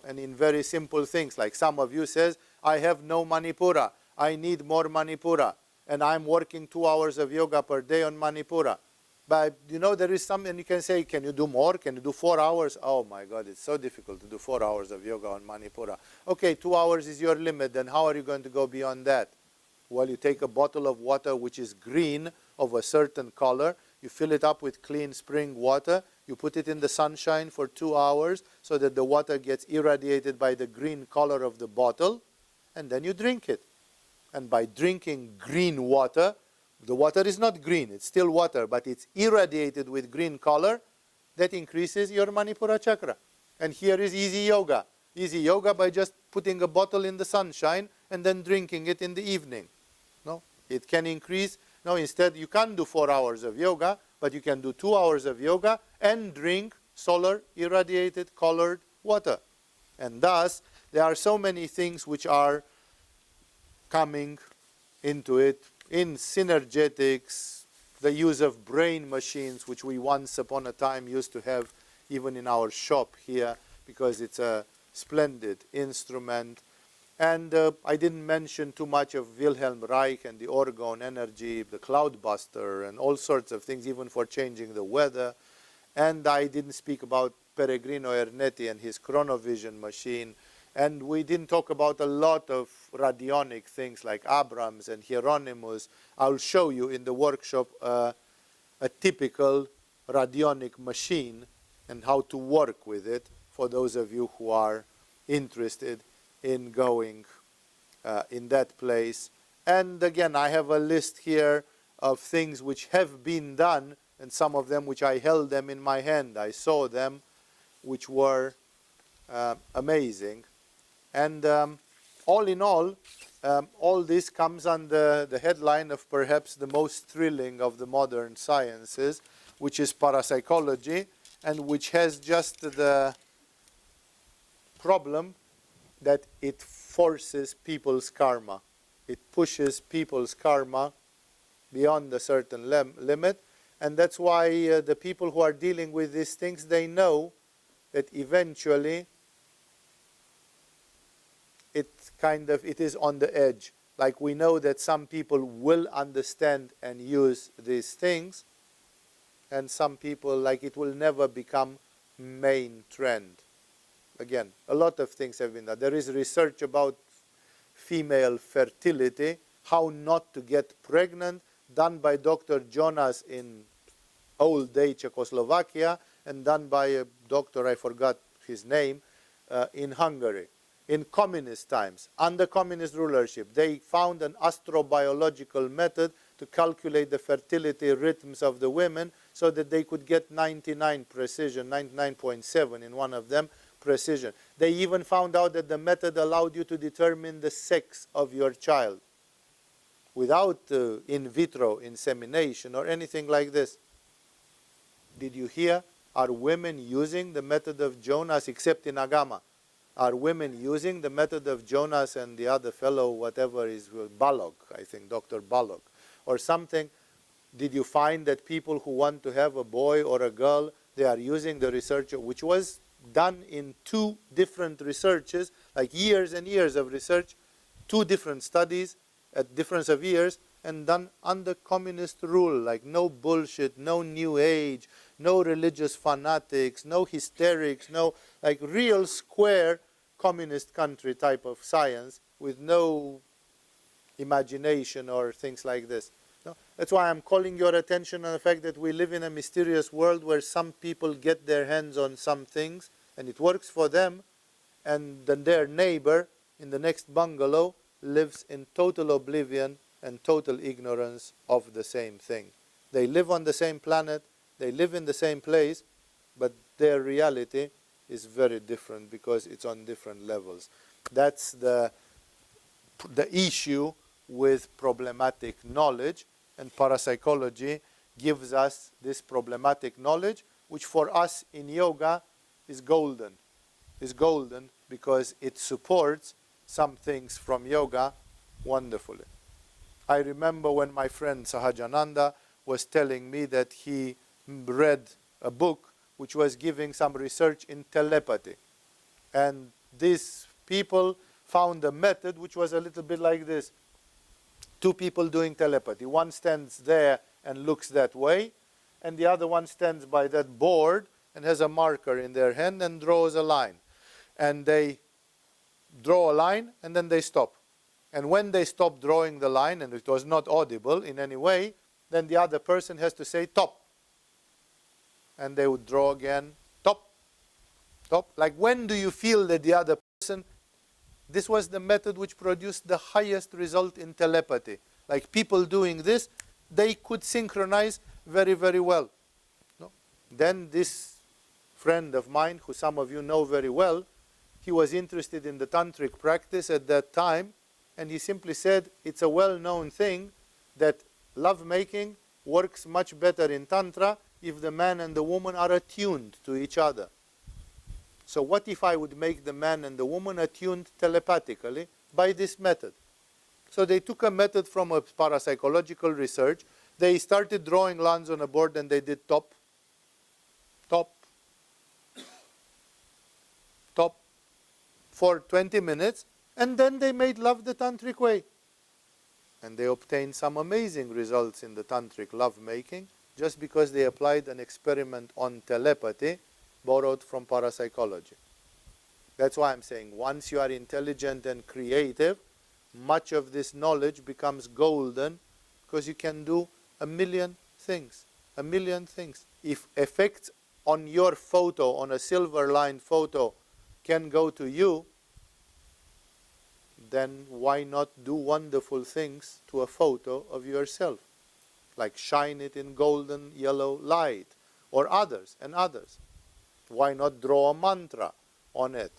and in very simple things, like some of you says, I have no Manipura, I need more Manipura, and I'm working 2 hours of yoga per day on Manipura. But there is some, and you can say, can you do more? Can you do 4 hours? Oh my God, it's so difficult to do 4 hours of yoga on Manipura. Okay, 2 hours is your limit, then how are you going to go beyond that? Well, you take a bottle of water which is green, of a certain color, you fill it up with clean spring water, you put it in the sunshine for 2 hours so that the water gets irradiated by the green color of the bottle, and then you drink it. And by drinking green water, the water is not green, it's still water, but it's irradiated with green color, that increases your Manipura chakra. And here is easy yoga. Easy yoga by just putting a bottle in the sunshine and then drinking it in the evening. No, it can increase. No, instead you can't do 4 hours of yoga, but you can do 2 hours of yoga and drink solar irradiated colored water. And thus, there are so many things which are coming into it, in synergetics, the use of brain machines, which we once upon a time used to have even in our shop here, because it's a splendid instrument. And I didn't mention too much of Wilhelm Reich and the orgone energy, the cloudbuster, and all sorts of things, even for changing the weather. And I didn't speak about Peregrino Ernetti and his chronovision machine. And we didn't talk about a lot of radionic things like Abrams and Hieronymus. I'll show you in the workshop a typical radionic machine and how to work with it for those of you who are interested in going in that place. And again, I have a list here of things which have been done, and some of them which I held them in my hand. I saw them, which were amazing. And all in all this comes under the headline of perhaps the most thrilling of the modern sciences, which is parapsychology, and which has just the problem that it forces people's karma. It pushes people's karma beyond a certain limit, and that's why the people who are dealing with these things, they know that eventually it is on the edge. Like we know that some people will understand and use these things, and some people, like, it will never become main trend. Again, a lot of things have been done. There is research about female fertility, how not to get pregnant, done by Dr. Jonas in old day Czechoslovakia, and done by a doctor, I forgot his name, in Hungary. In communist times, under communist rulership, they found an astrobiological method to calculate the fertility rhythms of the women so that they could get 99 precision, 99.7 in one of them, precision. They even found out that the method allowed you to determine the sex of your child without in vitro insemination or anything like this. Did you hear? Are women using the method of Jonas, except in Agama? Are women using the method of Jonas and the other fellow, whatever is, Balog, I think, Dr. Balog, or something? Did you find that people who want to have a boy or a girl, they are using the research, which was done in 2 different researches, like years and years of research, 2 different studies at difference of years, and done under communist rule, like no bullshit, no new age, no religious fanatics, no hysterics, no, like real square communist country type of science with no imagination or things like this. No? That's why I'm calling your attention on the fact that we live in a mysterious world where some people get their hands on some things and it works for them, and then their neighbor in the next bungalow lives in total oblivion and total ignorance of the same thing. They live on the same planet, they live in the same place, but their reality is very different because it's on different levels. That's the issue with problematic knowledge, and parapsychology gives us this problematic knowledge, which for us in yoga is golden. Is golden because it supports some things from yoga wonderfully. I remember when my friend Sahajananda was telling me that he read a book which was giving some research in telepathy. And these people found a method which was a little bit like this. 2 people doing telepathy. One stands there and looks that way, and the other one stands by that board and has a marker in their hand and draws a line. And they draw a line and then they stop. And when they stop drawing the line, and it was not audible in any way, then the other person has to say, "Top." And they would draw again, "Top, top." Like, when do you feel that the other person... This was the method which produced the highest result in telepathy. Like, people doing this, they could synchronize very, very well. No? Then this friend of mine, who some of you know very well, he was interested in the Tantric practice at that time, and he simply said, it's a well-known thing that lovemaking works much better in Tantra if the man and the woman are attuned to each other. So what if I would make the man and the woman attuned telepathically by this method? So they took a method from a parapsychological research. They started drawing lines on a board and they did top, top, top for 20 minutes. And then they made love the Tantric way. And they obtained some amazing results in the Tantric lovemaking just because they applied an experiment on telepathy borrowed from parapsychology. That's why I'm saying once you are intelligent and creative, much of this knowledge becomes golden because you can do a million things. A million things. If effects on your photo, on a silver-lined photo, can go to you, then why not do wonderful things to a photo of yourself? Like shine it in golden yellow light, or others and others. Why not draw a mantra on it?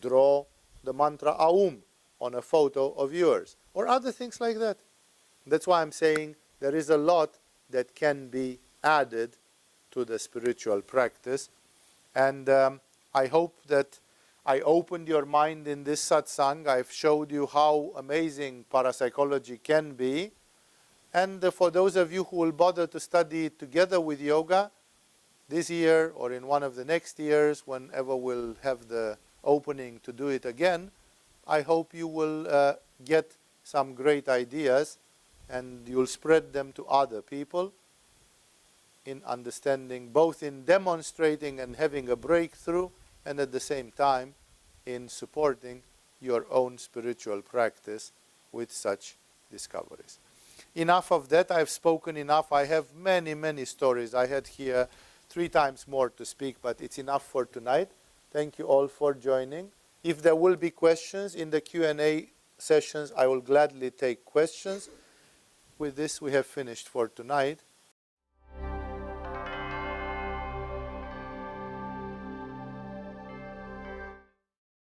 Draw the mantra Aum on a photo of yours, or other things like that. That's why I'm saying there is a lot that can be added to the spiritual practice. And I hope that I opened your mind in this satsang. I've showed you how amazing parapsychology can be. And for those of you who will bother to study together with yoga, this year or in one of the next years, whenever we'll have the opening to do it again, I hope you will get some great ideas and you'll spread them to other people. in understanding, both in demonstrating and having a breakthrough, and at the same time in supporting your own spiritual practice with such discoveries. Enough of that. I've spoken enough. I have many, many stories. I had here 3 times more to speak, but it's enough for tonight. Thank you all for joining. If there will be questions in the Q&A sessions, I will gladly take questions. With this, we have finished for tonight.